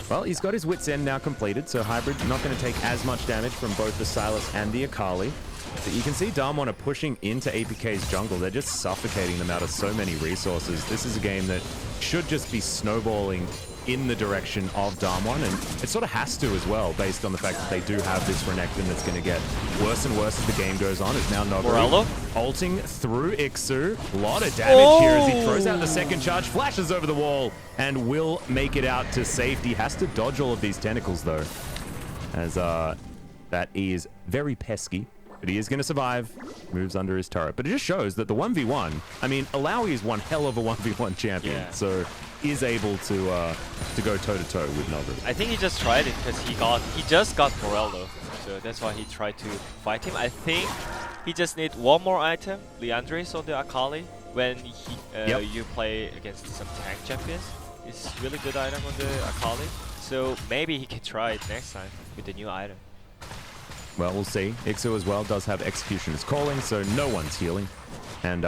Well, he's got his wit's end now completed, so Hybrid not going to take as much damage from both the Sylas and the Akali. But you can see DAMWON are pushing into APK's jungle. They're just suffocating them out of so many resources. This is a game that should just be snowballing in the direction of DAMWON, and it sort of has to as well, based on the fact that they do have this Renekton that's going to get worse and worse as the game goes on. It's now Noguri ulting through Ixu. A lot of damage here as he throws out the second charge, flashes over the wall, and will make it out to safety. Has to dodge all of these tentacles, though, as that is very pesky. But he is going to survive, moves under his turret. But it just shows that the 1v1, I mean, Alawi is one hell of a 1v1 champion, so is able to go toe-to-toe with Noguri. I think he just tried it because he just got Morello, so that's why he tried to fight him. I think he just need one more item, Leandris on the Akali, when you play against some tank champions. It's really good item on the Akali, so maybe he can try it next time with the new item. Well, we'll see. Ixu as well does have Executioner's Calling, so no one's healing. And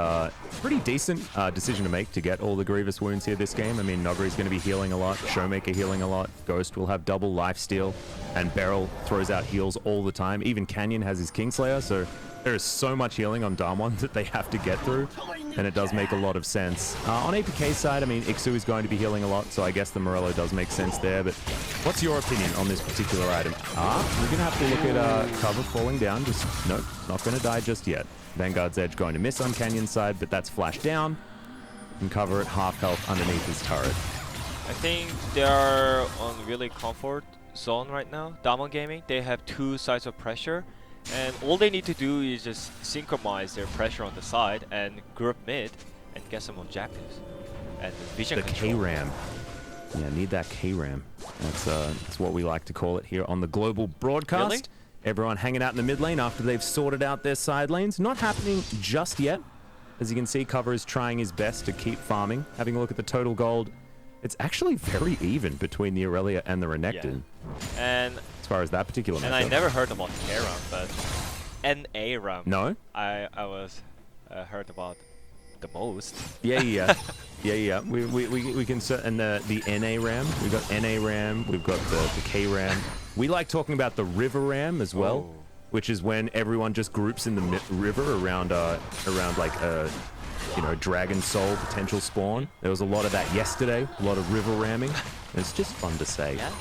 pretty decent decision to make to get all the Grievous Wounds here this game. I mean, Noguri's going to be healing a lot, Showmaker healing a lot, Ghost will have double lifesteal, and Beryl throws out heals all the time. Even Canyon has his Kingslayer, so there is so much healing on DAMWON that they have to get through, and it does make a lot of sense. On APK's side, I mean, Ixu is going to be healing a lot, so I guess the Morello does make sense there, but what's your opinion on this particular item? We're going to have to look at cover falling down. Just, nope, not going to die just yet. Vanguard's Edge going to miss on Canyon's side, but that's flashed down. And cover at half health underneath his turret. I think they are on really comfort zone right now. DAMWON Gaming, they have 2 sides of pressure, and all they need to do is just synchronize their pressure on the side and group mid and get some objectives. And vision control. The K-Ram. Yeah, need that K-Ram. That's what we like to call it here on the global broadcast. Really? Everyone hanging out in the mid lane after they've sorted out their side lanes. Not happening just yet. As you can see, Cover is trying his best to keep farming. Having a look at the total gold, it's actually very even between the Aurelia and the Renekton. Yeah. And as far as that particular matchup. And I never heard about K-Ram, but NA-Ram. No? I was heard about the most. Yeah. We can and the NA RAM. We've got NA RAM. We've got the K RAM. We like talking about the river RAM as well, which is when everyone just groups in the river around like a dragon soul potential spawn. There was a lot of that yesterday. A lot of river ramming. It's just fun to say. Yeah.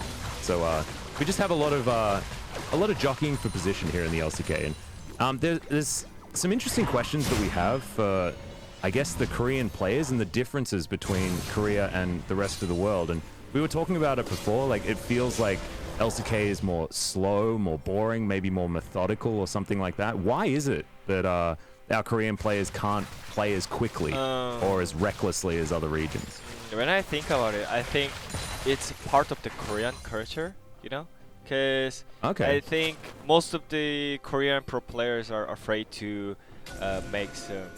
So we just have a lot of jockeying for position here in the LCK, and there's some interesting questions that we have for, I guess, the Korean players and the differences between Korea and the rest of the world. And we were talking about it before. Like, it feels like LCK is more slow, more boring, maybe more methodical or something like that. Why is it that our Korean players can't play as quickly or as recklessly as other regions? When I think about it, I think it's part of the Korean culture, because I think most of the Korean pro players are afraid to make some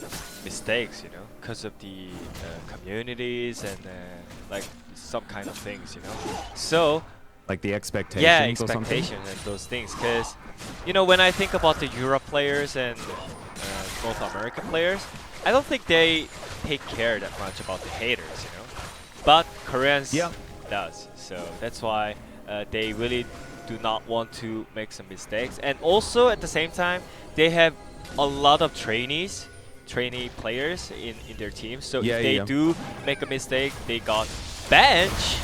mistakes, because of the communities and like some kind of things, So like the expectations. Yeah, or something? expectations and those things, because when I think about the Europe players and North American players, I don't think they take care that much about the haters, But Koreans does, so that's why they really do not want to make some mistakes. And also at the same time, they have a lot of trainee players in their team. So if they do make a mistake, they got bench.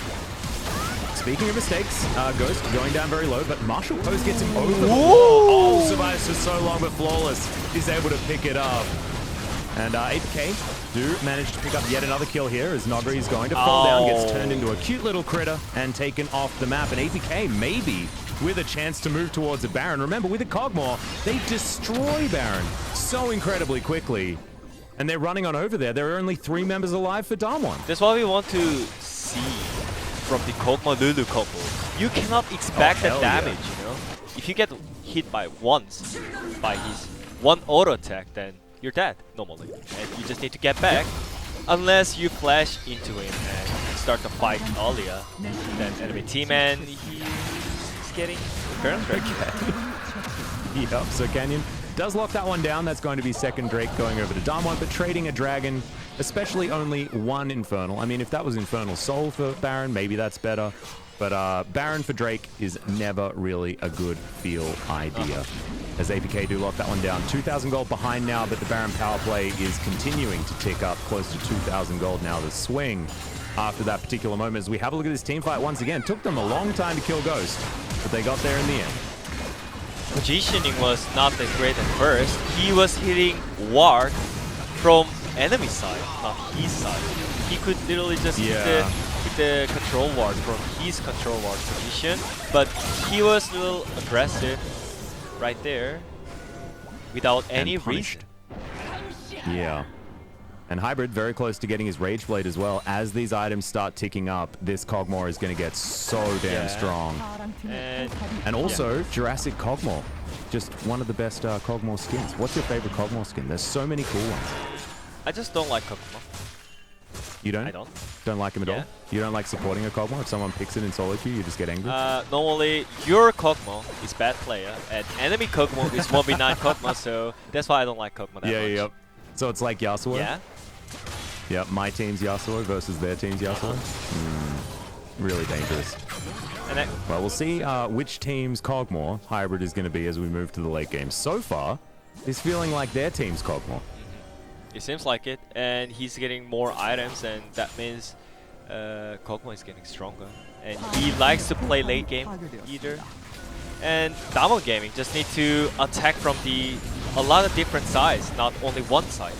Speaking of mistakes, Ghost going down very low, but Marshall Post gets him over the wall. Oh, survives for so long, but Flawless is able to pick it up. And APK do manage to pick up yet another kill here as Nogri is going to fall down, gets turned into a cute little critter and taken off the map. And APK maybe with a chance to move towards a Baron. Remember, with a Kog'Maw, they destroy Baron so incredibly quickly. And they're running on over there. There are only 3 members alive for DAMWON. That's what we want to see from the Kog'Maw Lulu combo. You cannot expect that damage, If you get hit by once by his one auto attack, then you're dead normally, and you just need to get back, unless you flash into him and start the fight earlier than enemy team, and he's getting burnt. Yep, so Canyon does lock that one down. That's going to be second Drake going over to DAMWON, but trading a dragon, especially only one Infernal. I mean, if that was Infernal Soul for Baron, maybe that's better. But Baron for Drake is never really a good feel idea. As APK do lock that one down. 2,000 gold behind now, but the Baron power play is continuing to tick up close to 2,000 gold now. The swing after that particular moment, as we have a look at this team fight once again. Took them a long time to kill Ghost, but they got there in the end. Positioning was not that great at first. He was hitting ward from enemy side, not his side. He could literally just hit the control ward from his control ward position, but he was a little aggressive right there without any reason. Yeah. And Hybrid very close to getting his Rage Blade as well. As these items start ticking up, this Kog'Maw is going to get so damn strong. And also, Jurassic Kog'Maw. Just one of the best Kog'Maw skins. What's your favorite Kog'Maw skin? There's so many cool ones. I just don't like Kog'Maw. You don't? I don't. Don't like him at all? You don't like supporting a Kog'Maw? If someone picks it in solo queue, you just get angry? Normally, your Kog'Maw is bad player, and enemy Kog'Maw is 1v9 Kog'Maw, so that's why I don't like Kog'Maw that much. Yep. So it's like Yasuo? Yeah. Yep, my team's Yasuo versus their team's Yasuo. Really dangerous. Well, we'll see which team's Kog'Maw Hybrid is going to be as we move to the late game. So far, it's feeling like their team's Kog'Maw. It seems like it, and he's getting more items, and that means Kog'Maw is getting stronger. And he likes to play late game either. And DWG Gaming just need to attack from a lot of different sides, not only one side,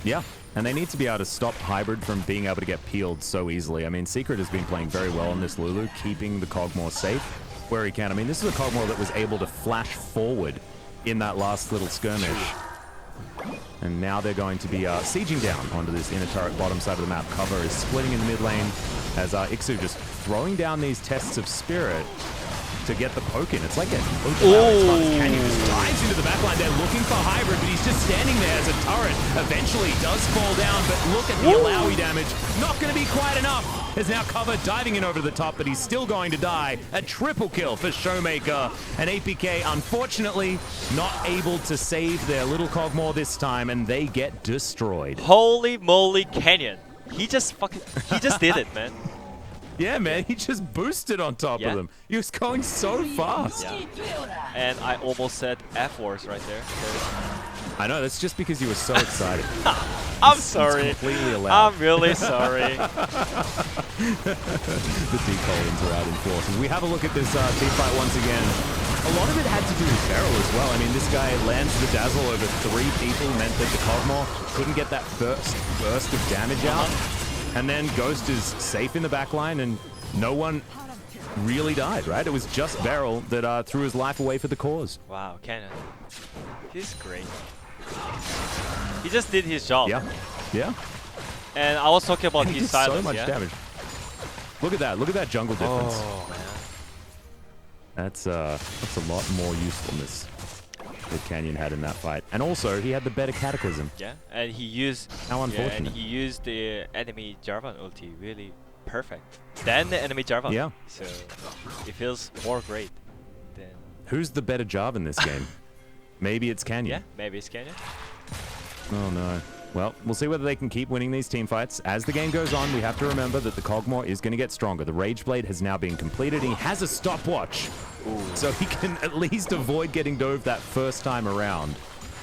Yeah, and they need to be able to stop Hybrid from being able to get peeled so easily. I mean, Secret has been playing very well on this Lulu, keeping the Kog'Maw safe where he can. I mean, this is a Kog'Maw that was able to flash forward in that last little skirmish. And now they're going to be sieging down onto this inner turret bottom side of the map. Cover is splitting in the mid lane as Ixu just throwing down these tests of spirit. to get the poke in. It's like an Canyon just dives into the backline. They're looking for Hybrid, but he's just standing there as a turret. Eventually does fall down, but look at the Alawi damage. Not going to be quite enough. Is now Cover diving in over the top, but he's still going to die. A triple kill for Showmaker. And APK, unfortunately, not able to save their little Cogmore this time, and they get destroyed. Holy moly, Canyon. He just did it, man. Yeah, man, he just boosted on top of them. He was going so fast. Yeah. And I almost said F-words right there. I know, that's just because you were so excited. I'm sorry. It's completely allowed. I'm really sorry. The Decolins are out in force. As we have a look at this team fight once again, a lot of it had to do with Beryl as well. I mean, this guy lands the Dazzle over 3 people, meant that the Cogmore couldn't get that first burst of damage out. And then Ghost is safe in the backline, and no one really died, right? It was just Beryl that threw his life away for the cause. Wow, Cannon. He's great. He just did his job. Yeah, yeah. And I was talking about his silence, so much damage. Look at that. Look at that jungle difference. Oh, man. That's a lot more usefulness that Canyon had in that fight. And also, he had the better Cataclysm. Yeah, and he used... How unfortunate. Yeah, and he used the enemy Jarvan ulti really perfect. Then the enemy Jarvan. Yeah. So, it feels more great than... Who's the better job in this game? Maybe it's Canyon. Yeah, maybe it's Canyon. Oh no. Well, we'll see whether they can keep winning these team fights. As the game goes on, we have to remember that the Cogmore is going to get stronger. The Rage Blade has now been completed. He has a stopwatch. Ooh. So he can at least avoid getting dove that first time around.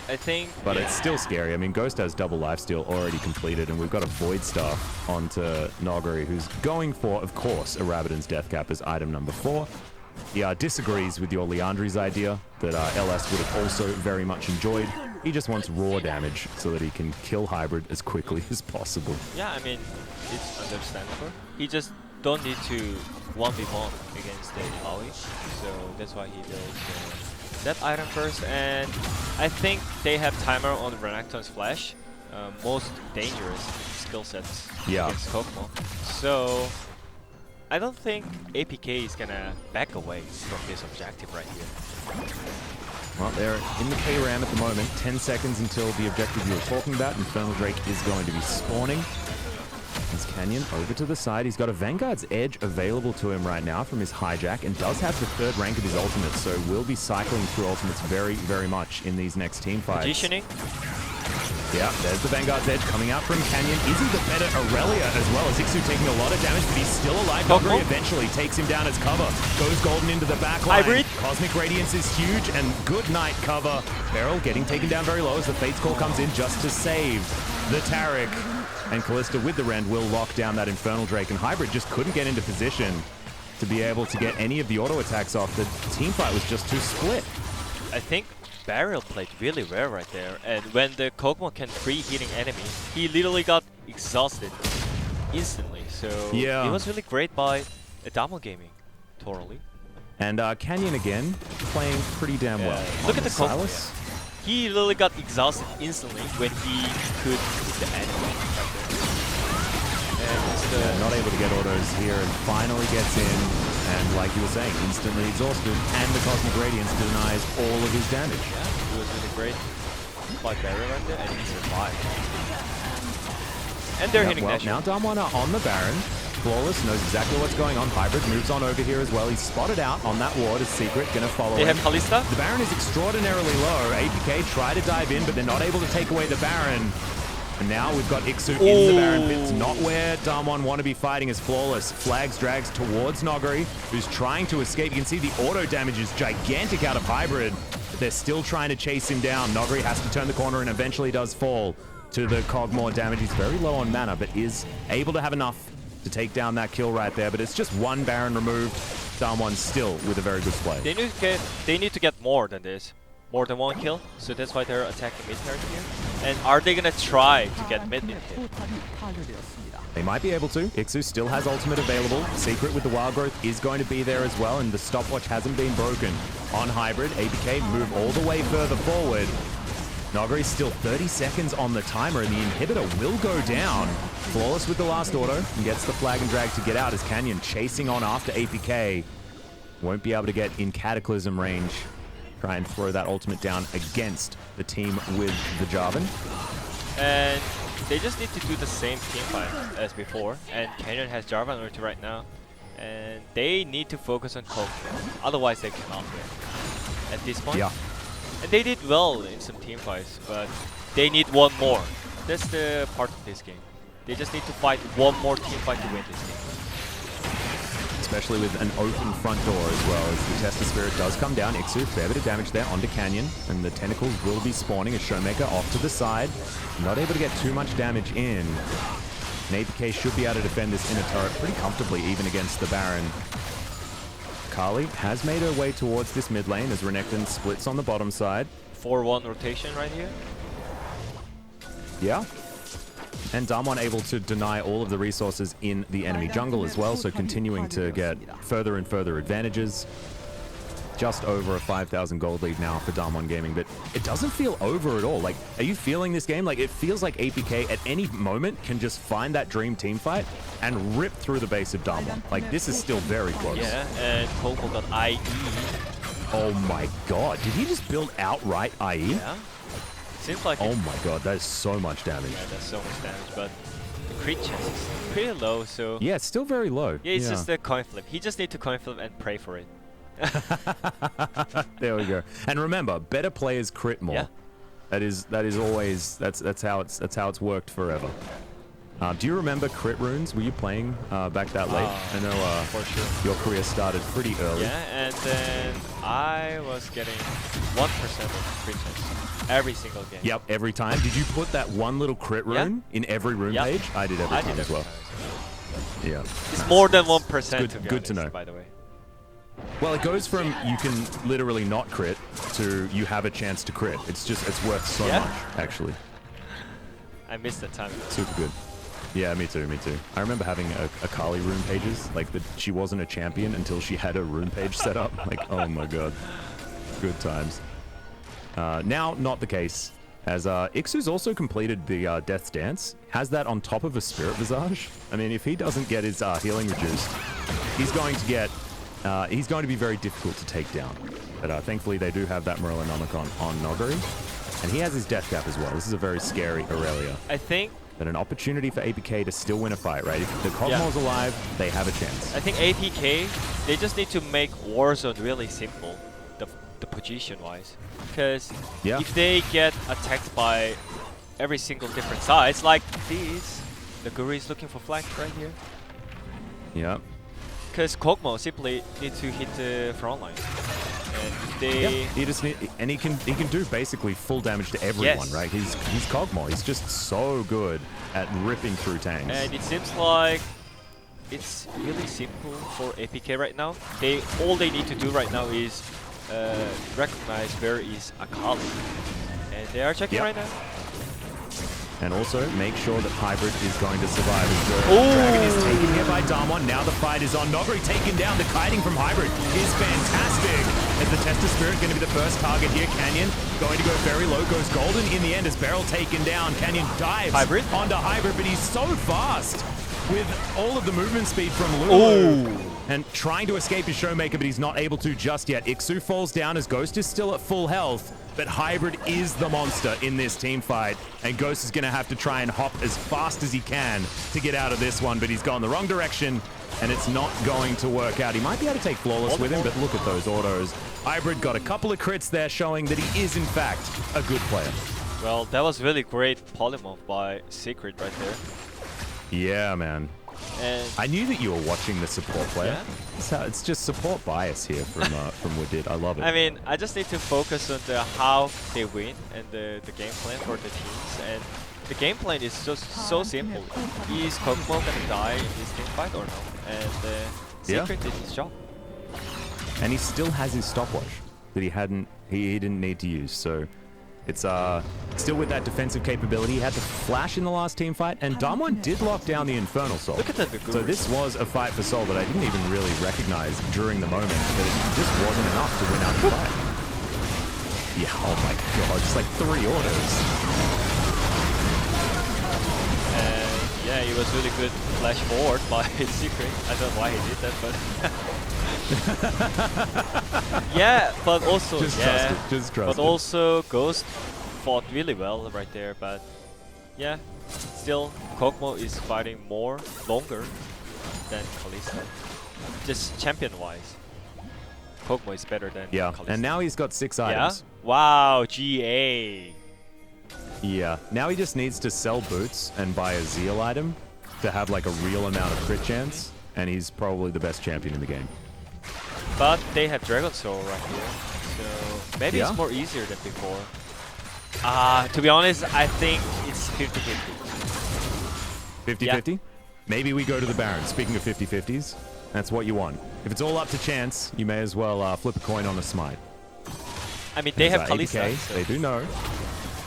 I think... But it's still scary. I mean, Ghost has double lifesteal already completed, and we've got a Void Staff onto Nogari, who's going for, of course, a Rabadon's Death Cap as item number 4. He disagrees with your Leandri's idea that LS would have also very much enjoyed. He just wants raw damage so that he can kill Hybrid as quickly as possible. Yeah, I mean, it's understandable. He just don't need to 1v1 against the Alawi, so that's why he does that item first. And I think they have timer on Renekton's Flash, most dangerous skill sets against Cogmore. So I don't think APK is gonna back away from this objective right here. Well, they're in the K-Ram at the moment. 10 seconds until the objective you were talking about. Infernal Drake is going to be spawning. As Canyon over to the side. He's got a Vanguard's Edge available to him right now from his hijack, and does have the 3rd rank of his ultimate, so will be cycling through ultimates very, very much in these next team fights. Positioning. Yeah, there's the Vanguard's Edge coming out from Canyon. Is he the better Aurelia as well? As Ixu taking a lot of damage, but he's still alive. Nogari eventually takes him down as cover. Goes Golden into the backline. Hybrid. Cosmic Radiance is huge, and good night cover. Beryl getting taken down very low as the Fate's Call comes in just to save the Taric. And Callista with the Rend will lock down that Infernal Drake, and Hybrid just couldn't get into position to be able to get any of the auto attacks off. The team fight was just too split. I think Beryl played really well right there, and when the Cogmore can free-hitting enemy, he literally got exhausted instantly. So it was really great by DWG Gaming, totally. And Canyon again playing pretty damn well. Look at the Cogmore. He literally got exhausted instantly when he could hit the enemy right there. And not able to get autos here, and finally gets in. And like you were saying, instantly exhausted, and the Cosmic Radiance denies all of his damage. Yeah, it was really great by Baron right there, and he survived. And they're hitting that. Now DAMWON are on the Baron. Flawless knows exactly what's going on. Hybrid moves on over here as well. He's spotted out on that ward as Secret, gonna follow him. They have Kalista. The Baron is extraordinarily low. APK try to dive in, but they're not able to take away the Baron. And now we've got Ixu in the Baron pit. It's not where DAMWON want to be fighting as Flawless. Flags drags towards Nogari, who's trying to escape. You can see the auto damage is gigantic out of Hybrid. But they're still trying to chase him down. Nogari has to turn the corner and eventually does fall to the Cogmore damage. He's very low on mana, but is able to have enough to take down that kill right there. But it's just one Baron removed. DAMWON still with a very good play. They need to get more than this. More than 1 kill, so that's why they're attacking mid turret here. And are they gonna try to get mid in here? They might be able to. Ixu still has ultimate available. Secret with the Wild Growth is going to be there as well, and the stopwatch hasn't been broken on Hybrid. APK move all the way further forward. Nogari's still 30 seconds on the timer, and the inhibitor will go down. Flawless with the last auto, and gets the flag and drag to get out as Canyon chasing on after APK. won't be able to get in Cataclysm range. Try and throw that ultimate down against the team with the Jarvan. And they just need to do the same team fight as before. And Canyon has Jarvan ulti right now. And they need to focus on Coke. Otherwise they cannot win at this point. Yeah. And they did well in some team fights, but they need one more. That's the part of this game. They just need to fight one more team fight to win this game. Especially with an open front door as well, as the Test of Spirit does come down. Ixu, fair bit of damage there onto Canyon, and the tentacles will be spawning as Showmaker off to the side. Not able to get too much damage in. And APK should be able to defend this inner turret pretty comfortably, even against the Baron. Kali has made her way towards this mid lane as Renekton splits on the bottom side. 4-1 rotation right here. Yeah. And DAMWON able to deny all of the resources in the enemy jungle as well, so continuing to get further and further advantages. Just over a 5,000 gold lead now for DAMWON Gaming, but it doesn't feel over at all. Like, are you feeling this game? Like, it feels like APK at any moment can just find that dream team fight and rip through the base of DAMWON. Like, this is still very close. Yeah, and Coco got IE. Oh my god, did he just build outright IE? Yeah. Seems like oh my god, that is so much damage. Yeah, that's so much damage, but the crit chance is pretty low, so... Yeah, it's still very low. Yeah, it's just a coin flip. He just needs to coin flip and pray for it. There we go. And remember, better players crit more. Yeah. That is always that's how it's worked forever. Do you remember crit runes? Were you playing back that late? I know for sure. Your career started pretty early. Yeah, and then I was getting 1% of crit chance every single game. Yep, every time. Did you put that one little crit rune in every rune page? I did every time as well. Yeah. It's more than 1% good, to be good honest, to know. by the way. Well, it goes from you can literally not crit to you have a chance to crit. It's worth so much, actually. I missed that time. Super good. Yeah, me too, me too. I remember having a Kali rune pages, like she wasn't a champion until she had a rune page set up. Like, oh my god. Good times. Now, not the case, as Ixu's also completed the Death's Dance. Has that on top of a Spirit Visage. I mean, if he doesn't get his healing reduced, he's going to be very difficult to take down. But thankfully, they do have that Morellonomicon on Noguri. And he has his Death Cap as well. This is a very scary Aurelia. I think... But an opportunity for APK to still win a fight, right? If the Cosmo's alive, they have a chance. I think APK, they just need to make Warzone really simple, the position-wise. Because if they get attacked by every single different sides, like these, the Guri is looking for flank right here. Yeah. Because Kog'Maw simply need to hit the front line. And if they... He just and he can do basically full damage to everyone, right? He's Kog'Maw. He's just so good at ripping through tanks. And it seems like it's really simple for APK right now. All they need to do right now is recognize where is Akali. And they are checking right now. And also make sure that Hybrid is going to survive as the Dragon is taken here by DAMWON. Now the fight is on. Noguri taken down. The kiting from Hybrid is fantastic. As the Test of Spirit going to be the first target here. Canyon going to go very low. Goes golden in the end as Beryl taken down. Canyon dives onto Hybrid, but he's so fast with all of the movement speed from Lulu. And trying to escape his Showmaker, but he's not able to just yet. Ixu falls down as Ghost is still at full health. But Hybrid is the monster in this team fight, and Ghost is going to have to try and hop as fast as he can to get out of this one, but he's gone the wrong direction, and it's not going to work out. He might be able to take Flawless with him, but look at those autos. Hybrid got a couple of crits there, showing that he is, in fact, a good player. Well, that was really great polymorph by Secret right there. Yeah, man. And I knew that you were watching the support player. Yeah? It's just support bias here from Woodid. I love it. I mean, I just need to focus on how they win and the game plan for the teams. And the game plan is just so simple. Is Kog'Maw gonna die in this team fight or no? And Secret did his job. And he still has his stopwatch that he didn't need to use. So it's still with that defensive capability. He had to flash in the last team fight, and DAMWON did lock down the Infernal Soul. Look at that. So this was a fight for Soul that I didn't even really recognize during the moment, but it just wasn't enough to win out the fight. Yeah, oh my god, just like 3 autos. Yeah, Yeah, it was really good flash forward by Secret. I don't know why he did that, but yeah, but also Just yeah, trust it. Just trust but it. also Ghost fought really well right there. But yeah, still Kog'Maw is fighting longer than Kalista. Just champion-wise, Kog'Maw is better than Kalista. And now he's got 6 items. Yeah. Wow, GA. Yeah, now he just needs to sell boots and buy a Zeal item to have like a real amount of crit chance, and he's probably the best champion in the game. But they have Dragon Soul right here, so maybe it's more easier than before. To be honest, I think it's 50-50. 50-50? Yeah. Maybe we go to the Baron. Speaking of 50-50s, that's what you want. If it's all up to chance, you may as well flip a coin on a smite. I mean, they have Kalista. APK, So. they do know.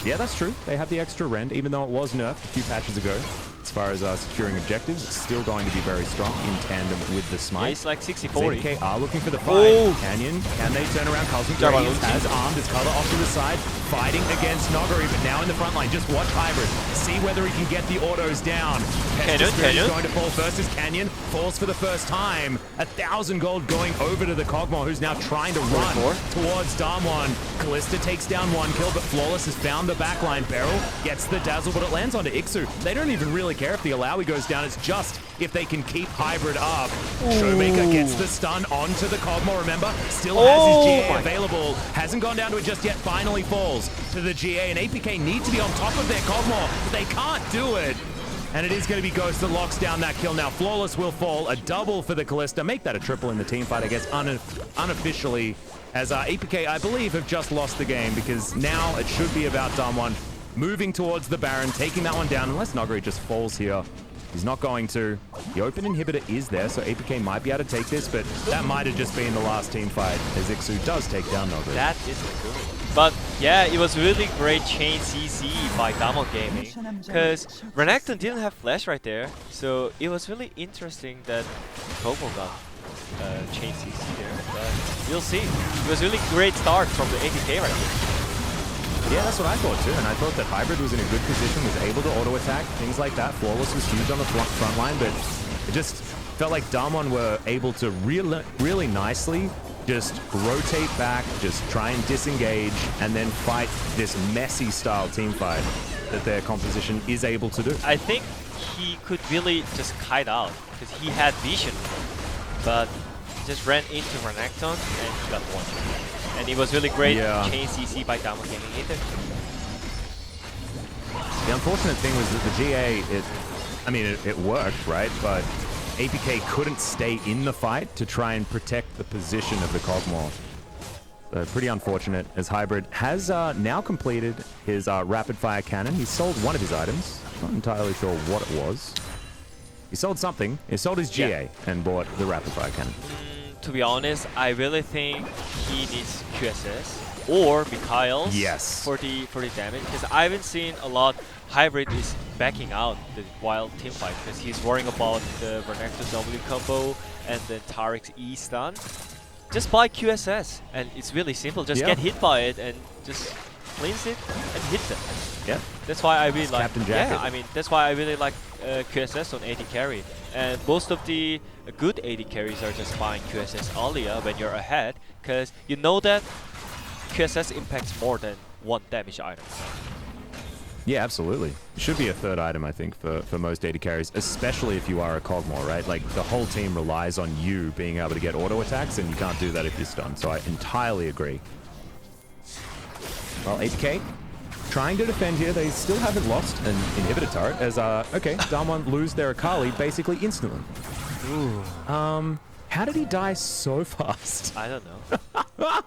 Yeah, that's true. They have the extra rend, even though it was nerfed a few patches ago. As far as securing objectives, it's still going to be very strong in tandem with the smite. Yeah, it's like 60-40. APK are looking for the fight. Oh. Canyon, can they turn around? Cosmic Jarvan Radiance ulti. has armed his color off to the side, fighting against Noguri, but now in the front line. Just watch Hybrid. See whether he can get the autos down. Canyon is going to fall first as Canyon falls for the first time. 1,000 gold going over to the Kog'Maw, who's now trying to run towards DAMWON. Kalista takes down 1 kill, but Flawless has found the backline. Beryl gets the dazzle, but it lands onto Ixu. They don't even really care if the Alawi goes down. It's just if they can keep Hybrid up. Showmaker gets the stun onto the Kog'Maw, remember? Still has his GA available. Hasn't gone down to it just yet. Finally falls to the GA, and APK need to be on top of their Kog'Maw, but they can't do it. And it is going to be Ghost that locks down that kill. Now Flawless will fall. A double for the Kalista. Make that a triple in the team fight, I guess, unofficially. As APK, I believe, have just lost the game, because now it should be about DAMWON moving towards the Baron, taking that one down, unless Noguri just falls here. He's not going to. The open inhibitor is there, so APK might be able to take this, but that might have just been the last team fight, as Ixu does take down Noguri. That is a good one. But yeah, it was really great chain CC by DAMWON Gaming, because Renekton didn't have flash right there, so it was really interesting that Kog'Maw got chain CC there. But we'll see. It was really great start from the APK right here. Yeah, that's what I thought too, and I thought that Hybrid was in a good position, was able to auto-attack, things like that. Flawless was huge on the front line, but it just felt like DAMWON were able to really nicely just rotate back, just try and disengage, and then fight this messy style team fight that their composition is able to do. I think he could really just kite out, because he had vision, but just ran into Renekton and he got one. And it was really great chain CC by DWG Gaming either. The unfortunate thing was that the GA, it worked, right? But APK couldn't stay in the fight to try and protect the position of the Kog'Maw. So pretty unfortunate, as Hybrid has now completed his rapid fire cannon. He sold one of his items. Not entirely sure what it was. He sold something. He sold his GA and bought the rapid fire cannon. To be honest, I really think he needs QSS or Mikhail for the damage, because I haven't seen a lot. Hybrid is backing out the wild team fight because he's worrying about the Renekton W combo and then Tariq's E stun. Just buy QSS and it's really simple. Just get hit by it and just cleanse it and hit them. Yeah, that's why I really like. Captain Jacket. Yeah, I mean that's why I really like QSS on AD carry. And most of the good AD carries are just buying QSS earlier when you're ahead, because you know that QSS impacts more than one damage item. Yeah, absolutely. It should be a third item, I think, for most AD carries, especially if you are a Kog'Maw, right? Like, the whole team relies on you being able to get auto attacks, and you can't do that if you're stunned. So I entirely agree. Well, APK trying to defend here. They still haven't lost an inhibitor turret, as, okay, DAMWON lose their Akali basically instantly. Ooh. How did he die so fast? I don't know.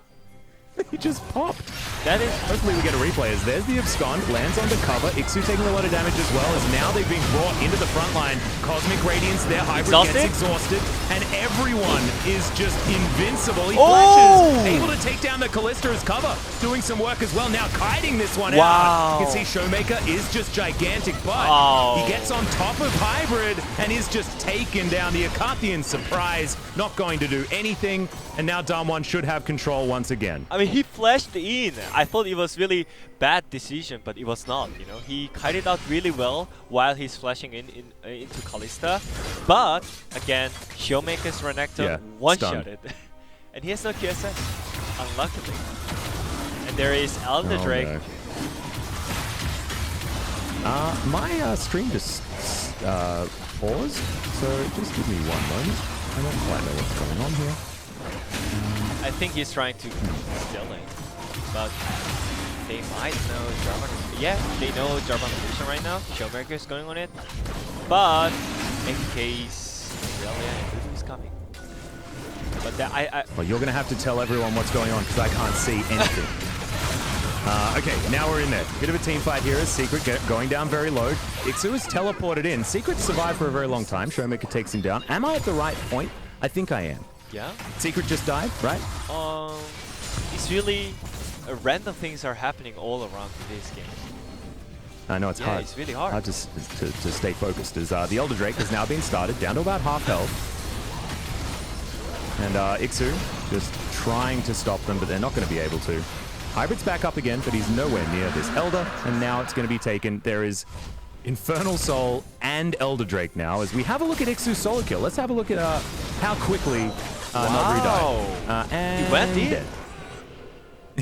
He just popped. That is. Hopefully we get a replay. As there's the abscond, lands onto cover. Ixu taking a lot of damage as well, as now they've been brought into the front line. Cosmic Radiance, their Hybrid gets exhausted, and everyone is just invincible. He flashes, able to take down the Kalista as cover, doing some work as well. Now kiting this one out. You can see Showmaker is just gigantic, but he gets on top of Hybrid and is just taken down. The Akathian surprise not going to do anything, and now DAMWON should have control once again. I mean, he flashed in. I thought it was really bad decision, but it was not. You know, he kited out really well while he's flashing into Kalista. But again, Showmaker's Renekton one-shot it, and he has no QSS, unluckily. And there is Elder Drake. No. My stream just paused, so just give me 1 moment. I don't quite know what's going on here. I think he's trying to steal it, but they might know Jarvan. Yeah, they know Jarvan position right now. Showmaker is going on it, but APK's really is coming. But well, you're gonna have to tell everyone what's going on because I can't see anything. Okay, now we're in there. Bit of a team fight here as Secret going down very low. Ixu is teleported in. Secret survived for a very long time. Showmaker takes him down. Am I at the right point? I think I am. Yeah. Secret just died, right? It's really random things are happening all around this game. I know it's hard. It's really hard. To stay focused. As the Elder Drake has now been started, down to about half health. And Ixu just trying to stop them, but they're not going to be able to. Hybrid's back up again, but he's nowhere near this Elder, and now it's going to be taken. There is Infernal Soul and Elder Drake now. As we have a look at Ixu's solo kill, let's have a look at how quickly Nogri died. And he went in? Dead.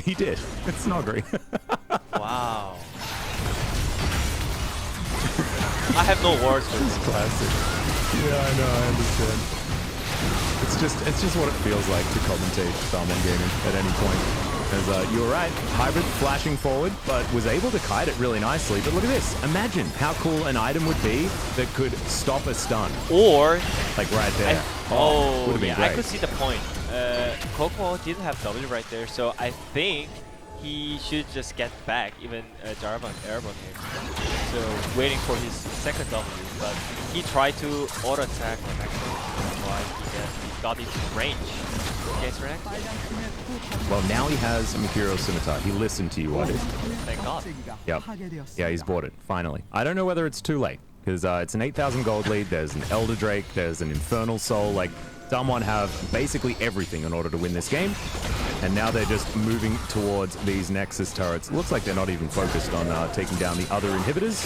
He did. It's Nogri. Wow. I have no words for this. Classic. Yeah, I know, I understand. It's just what it feels like to commentate DWG gaming at any point. As you were right, Hybrid flashing forward, but was able to kite it really nicely. But look at this. Imagine how cool an item would be that could stop a stun. Or like right there. Oh, yeah, I could see the point. Kokomo didn't have W right there, so I think he should just get back, even Jarvan airborne here. So waiting for his second W, but he tried to auto attack and actually why he got into range. Well, now he has a Mercurial Scimitar. He listened to you, Wadid. Thank God. Yep. Yeah, he's bought it, finally. I don't know whether it's too late, because it's an 8,000 gold lead, there's an Elder Drake, there's an Infernal Soul. Like, DWG have basically everything in order to win this game, and now they're just moving towards these Nexus turrets. Looks like they're not even focused on taking down the other inhibitors.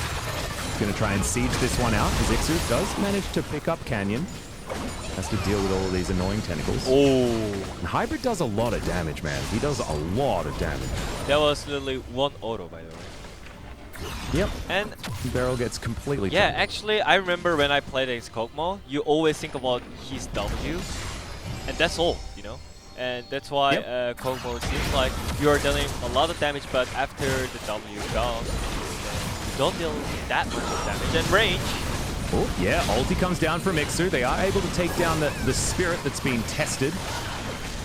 Gonna try and siege this one out, as Ixu does manage to pick up Canyon. Has to deal with all of these annoying tentacles. Oh. And Hybrid does a lot of damage, man. He does a lot of damage. That was literally one auto, by the way. Yep. And Beryl gets completely yeah, actually, I remember when I played against Kokomo, you always think about his W, and that's all, you know? And that's why Kokomo seems like you're dealing a lot of damage, but after the W gone, you don't deal that much damage and range. Oh, yeah, ulti comes down from Ixu. They are able to take down the spirit that's been tested.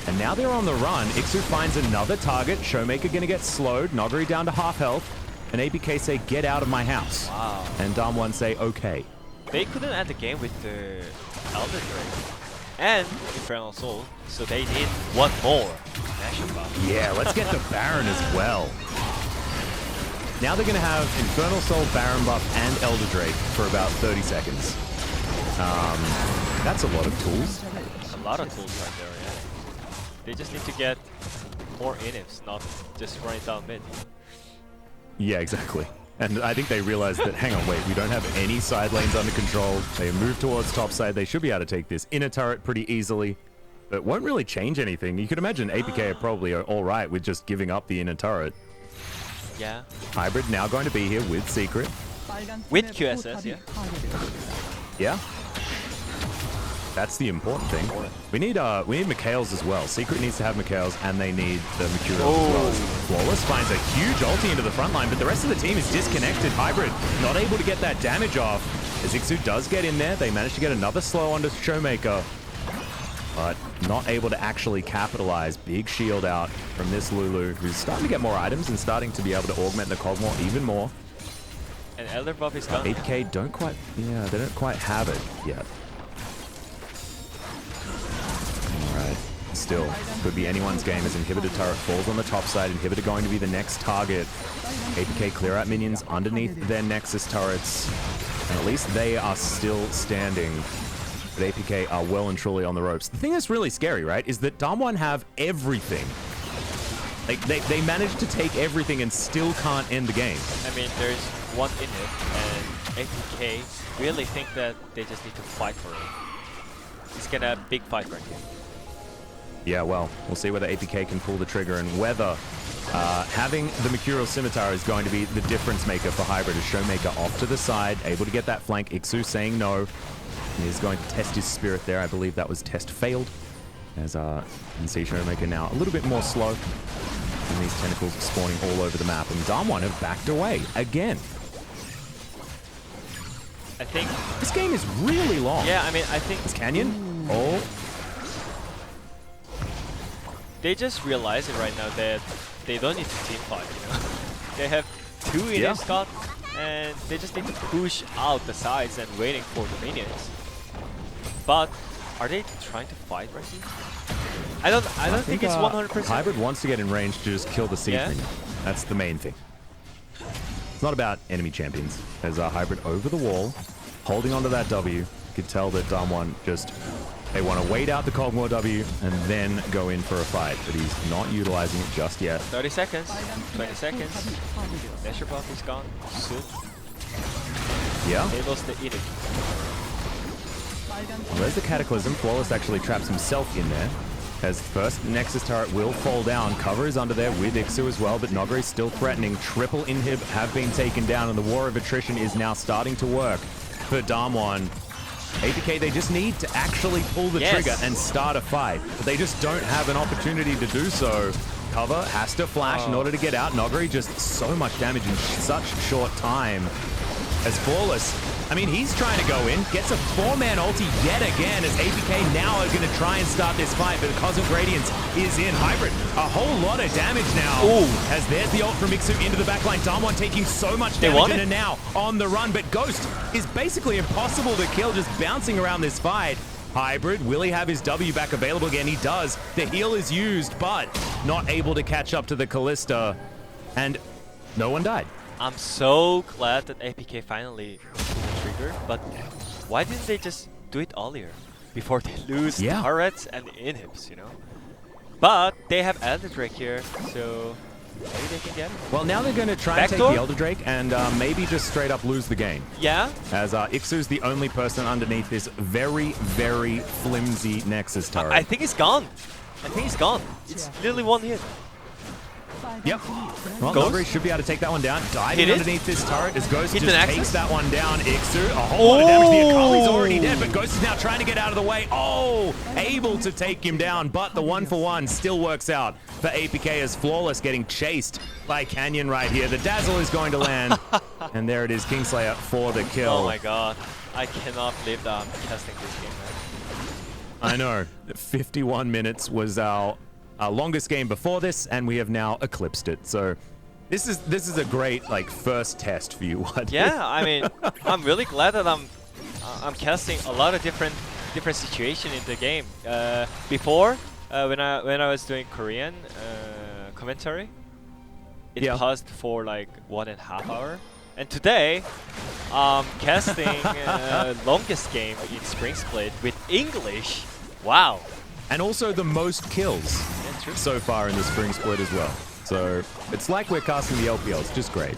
And now they're on the run. Ixu finds another target. Showmaker gonna get slowed. Nogri down to half health. And APK say, get out of my house. Wow. And DAMWON say, okay. They couldn't end the game with the Elder Drake and Infernal Soul, so they need one more Nashor buff. Yeah, let's get the Baron as well. Now they're going to have Infernal Soul, Baron buff, and Elder Drake for about 30 seconds. That's a lot of tools. A lot of tools right there, yeah. They just need to get more inhibs, not just run it down mid. Yeah, exactly. And I think they realized that, hang on, wait, we don't have any side lanes under control. They move towards top side. They should be able to take this inner turret pretty easily. But it won't really change anything. You could imagine APK are probably all right with just giving up the inner turret. Yeah. Hybrid now going to be here with Secret. With QSS, yeah. Yeah. That's the important thing. We need Mikhails as well. Secret needs to have Mikhails, and they need the Mercurials as well. Flawless finds a huge ulti into the front line, but the rest of the team is disconnected. Hybrid not able to get that damage off. As Ixu does get in there, they manage to get another slow onto Showmaker, but not able to actually capitalize. Big shield out from this Lulu, who's starting to get more items and starting to be able to augment the Cogmore even more. And Elder buff is gone. APK don't quite have it yet. Alright, still, could be anyone's game as Inhibitor turret falls on the top side. Inhibitor going to be the next target. APK clear out minions underneath their Nexus turrets. And at least they are still standing. but APK are well and truly on the ropes. The thing that's really scary, right, is that DAMWON have everything. Like, they managed to take everything and still can't end the game. I mean, there's one in it, and APK really think that they just need to fight for it. It's gonna be a big fight right here. Yeah, well, we'll see whether APK can pull the trigger and whether having the Mercurial Scimitar is going to be the difference maker for Hybrid. As Showmaker off to the side, able to get that flank. Ixu saying no. He is going to test his spirit there. I believe that was test failed. As you can see Showmaker now a little bit more slow. And these tentacles spawning all over the map. And DAMWON have backed away again. I think this game is really long. Yeah, I mean, I think it's Canyon. Oh. They just realize it right now that they don't need to team fight, you know? They have 2 in Scott, and they just need to push out the sides and waiting for the minions. But are they trying to fight right here? I don't think it's 100%. Hybrid wants to get in range to just kill the Siege minion. That's the main thing. It's not about enemy champions. There's a Hybrid over the wall, holding onto that W. You could tell that DAMWON just, they want to wait out the Kog'Maw W and then go in for a fight, but he's not utilizing it just yet. 30 seconds, 20 seconds. Measure buff is gone soon. Yeah. They lost the edict. Well, there's the Cataclysm. Flawless actually traps himself in there. As first Nexus turret will fall down. Cover is under there with Ixu as well, but Nogari's still threatening. Triple inhib have been taken down, and the war of attrition is now starting to work for DAMWON. APK, they just need to actually pull the trigger and start a fight, but they just don't have an opportunity to do so. Cover has to flash in order to get out. Nogari just so much damage in such short time. As Flawless, I mean, he's trying to go in, gets a 4-man ulti yet again, as APK now are going to try and start this fight, but the Cosmic Radiance is in. Hybrid, a whole lot of damage now. Ooh. As there's the ult from Ixu into the backline. DAMWON taking so much damage and are now on the run, but Ghost is basically impossible to kill, just bouncing around this fight. Hybrid, will he have his W back available again? He does. The heal is used, but not able to catch up to the Callista, and no one died. I'm so glad that APK finally pulled the trigger, but why didn't they just do it earlier? Before they lose turrets and inhibs, you know? But they have Elder Drake here, so maybe they can get it. Well, now they're going to try and take the Elder Drake and maybe just straight up lose the game. Yeah? As Ixu's the only person underneath this very, very flimsy Nexus turret. I think he's gone. I think he's gone. It's literally one hit. Yep. Well, Nogari should be able to take that one down. Diving underneath this turret as Ghost just takes that one down. Ixu, a whole lot of damage. The Akali's already dead, but Ghost is now trying to get out of the way. Oh, able to take him down, but the 1-for-1 still works out for APK as Flawless getting chased by Canyon right here. The Dazzle is going to land, and there it is, Kingslayer for the kill. Oh my god. I cannot believe that I'm casting this game, man. I know. 51 minutes was our longest game before this, and we have now eclipsed it. So this is a great first test for you. Yeah, I mean, I'm really glad that I'm casting a lot of different situations in the game. Before, when I was doing Korean commentary, it paused for 1.5 hours. And today, I'm casting longest game in Spring Split with English. Wow. And also the most kills so far in the Spring Split as well. So it's like we're casting the LPL. It's just great.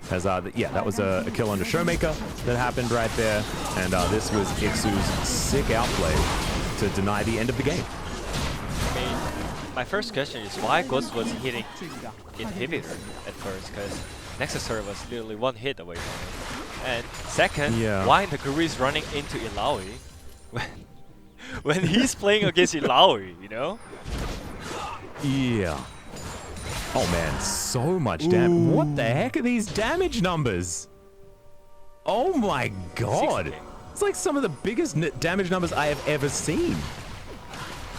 As that was a kill under Showmaker that happened right there. And this was Ixu's sick outplay to deny the end of the game. I mean, my first question is why Ghost was hitting Inhibitor at first, because Nexus turret was literally one hit away from it. And second, why Nogari is running into Illaoi when he's playing against Illaoi, you know? Yeah. Oh man, so much damage. What the heck are these damage numbers? Oh my god. It's like some of the biggest damage numbers I have ever seen.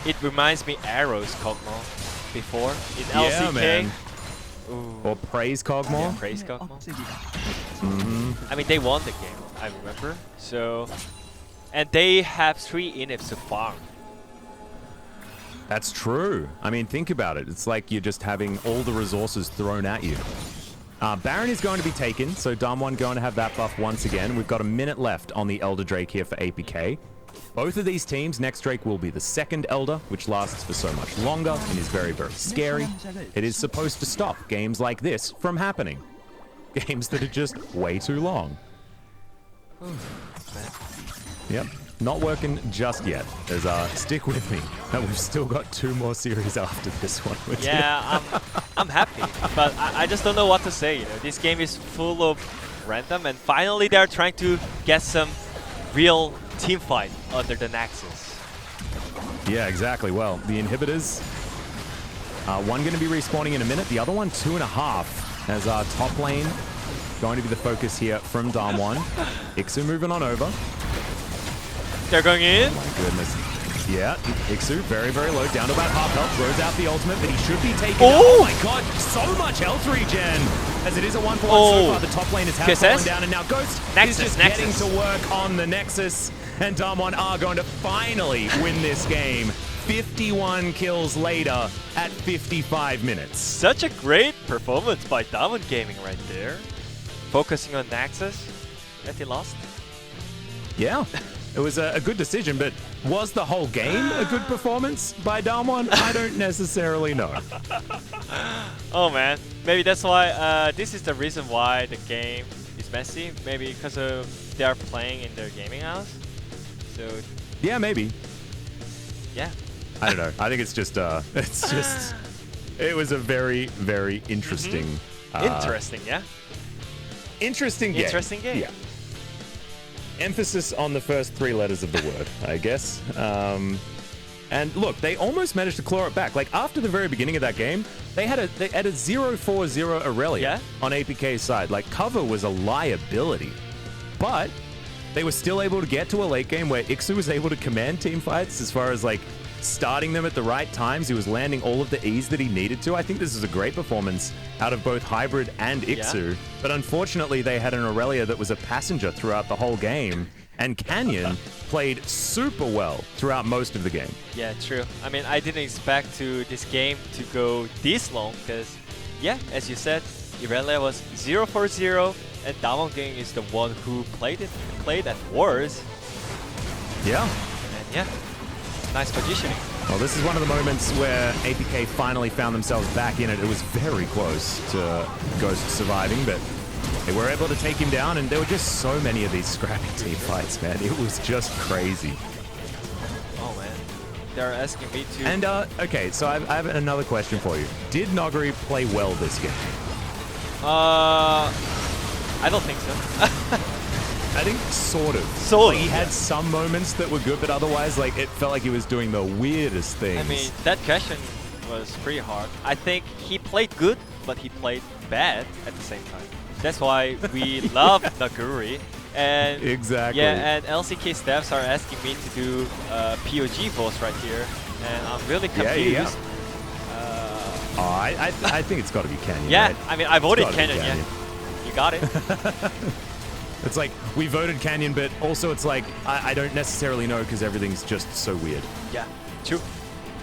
It reminds me Arrow's Kog'Maw before in LCK. Man. Or Praise Kog'Maw. Yeah, Praise Kog'Maw. I mean, they won the game, I remember. So, and they have 3 inhibs to farm. That's true. I mean, think about it. It's like you're just having all the resources thrown at you. Baron is going to be taken, so DAMWON going to have that buff once again. We've got a minute left on the Elder Drake here for APK. Both of these teams, next Drake will be the second Elder, which lasts for so much longer and is very, very scary. It is supposed to stop games like this from happening. Games that are just way too long. Yep, not working just yet. Stick with me. We've still got 2 more series after this one. Yeah, I'm happy, but I just don't know what to say. You know, this game is full of random, and finally they're trying to get some real team fight under the Nexus. Yeah, exactly. Well, the inhibitors, one going to be respawning in a minute, the other one 2.5. As our top lane going to be the focus here from DAMWON. Ixu moving on over. They're going in. Oh my goodness. Yeah, Ixu very, very low, down to about half health, throws out the ultimate, but he should be taken out. Oh my god, so much health regen! As it is a 1-for-1 so far, the top lane is half fallen down, and now Ghost is just getting to work on the Nexus, and DAMWON are going to finally win this game. 51 kills later at 55 minutes. Such a great performance by DWG Gaming right there. Focusing on Nexus that he lost. Yeah, it was a good decision, but was the whole game a good performance by DWG? I don't necessarily know. Oh man, maybe that's why, this is the reason why the game is messy. Maybe because they are playing in their gaming house. So yeah, maybe. Yeah. I don't know. I think it's just, it was a very, very interesting. Interesting, yeah? Interesting game. Interesting game. Yeah. Emphasis on the first 3 letters of the word, I guess. And look, they almost managed to claw it back. Like, after the very beginning of that game, they had a 0-4-0 Aurelia on APK's side. Like, cover was a liability. But they were still able to get to a late game where Ixu was able to command team fights as far as, like, starting them at the right times. He was landing all of the E's that he needed to. I think this is a great performance out of both Hybrid and Ixu. Yeah. But unfortunately, they had an Aurelia that was a passenger throughout the whole game. And Canyon played super well throughout most of the game. Yeah, true. I mean, I didn't expect this game to go this long because, yeah, as you said, Aurelia was 0-4-0, and DWG Gaming is the one who played at worst. Yeah. And yeah. Nice positioning. Well, this is one of the moments where APK finally found themselves back in it. It was very close to Ghost surviving, but they were able to take him down, and there were just so many of these scrappy team fights, man. It was just crazy. Oh, man. They're asking me to... And, okay, so I have another question for you. Did Noguri play well this game? I don't think so. I think sort of. Like, he had some moments that were good, but otherwise, like, it felt like he was doing the weirdest things. I mean, that question was pretty hard. I think he played good, but he played bad at the same time. That's why we love Noguri. And exactly. Yeah, and LCK staffs are asking me to do POG votes right here, and I'm really confused. Yeah. I think it's got to be Canyon. Yeah, right? I mean, I voted Canyon. Yeah, you got it. It's like, we voted Canyon, but also it's like, I don't necessarily know because everything's just so weird. Yeah, true.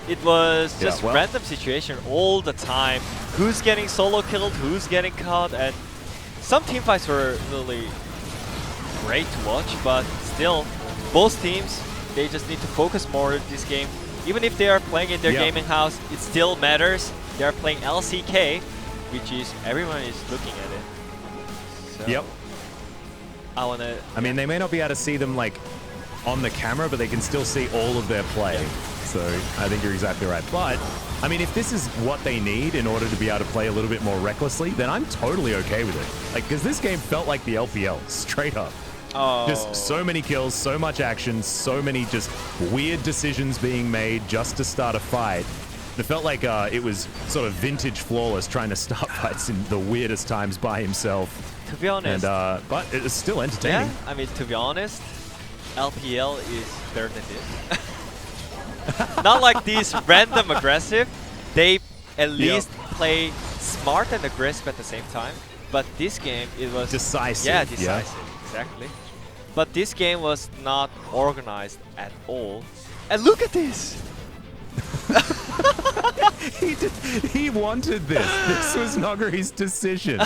It was just random situation all the time. Who's getting solo killed, who's getting caught, and some team fights were really great to watch, but still, both teams, they just need to focus more this game. Even if they are playing in their gaming house, it still matters. They are playing LCK, which is, everyone is looking at it. So yep. I mean, they may not be able to see them like on the camera, but they can still see all of their play. Yeah. So I think you're exactly right. But I mean, if this is what they need in order to be able to play a little bit more recklessly, then I'm totally okay with it. Like, because this game felt like the LPL, straight up. Oh. Just so many kills, so much action, so many just weird decisions being made just to start a fight. It felt like it was sort of vintage Flawless trying to start fights in the weirdest times by himself. To be honest. And, but it was still entertaining. Yeah, I mean, to be honest, LPL is better than this. Not like these random aggressive. They at least play smart and aggressive at the same time. But this game, it was... decisive. Yeah, decisive. Exactly. But this game was not organized at all. And look at this! He wanted this. This was Noguri's decision.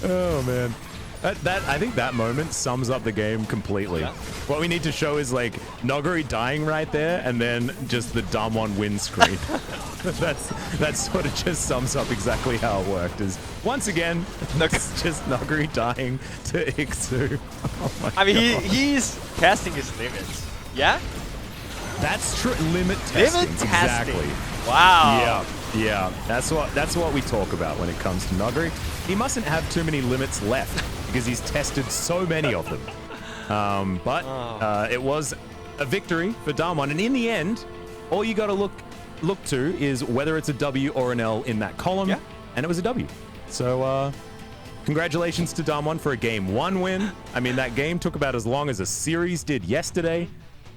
Oh, man. I think that moment sums up the game completely. Yeah. What we need to show is like Noguri dying right there, and then just the DAMWON win screen. that sort of just sums up exactly how it worked. Is once again, it's just Noguri dying to Iksu. Oh my I mean, God. he's testing his limits. Yeah. That's true. Limit testing. Limit testing. Exactly. Wow. Yeah. That's what we talk about when it comes to Noguri. He mustn't have too many limits left because he's tested so many of them. But it was a victory for DAMWON, and in the end, all you got to look to is whether it's a W or an L in that column, and it was a W. So congratulations to DAMWON for a Game 1 win. I mean, that game took about as long as a series did yesterday,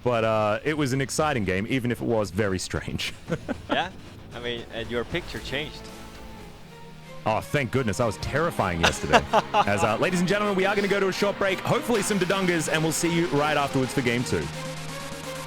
but it was an exciting game, even if it was very strange. Yeah. I mean, and your picture changed. Oh, thank goodness. I was terrifying yesterday. As ladies and gentlemen, we are going to go to a short break, hopefully some Dodongas, and we'll see you right afterwards for Game 2.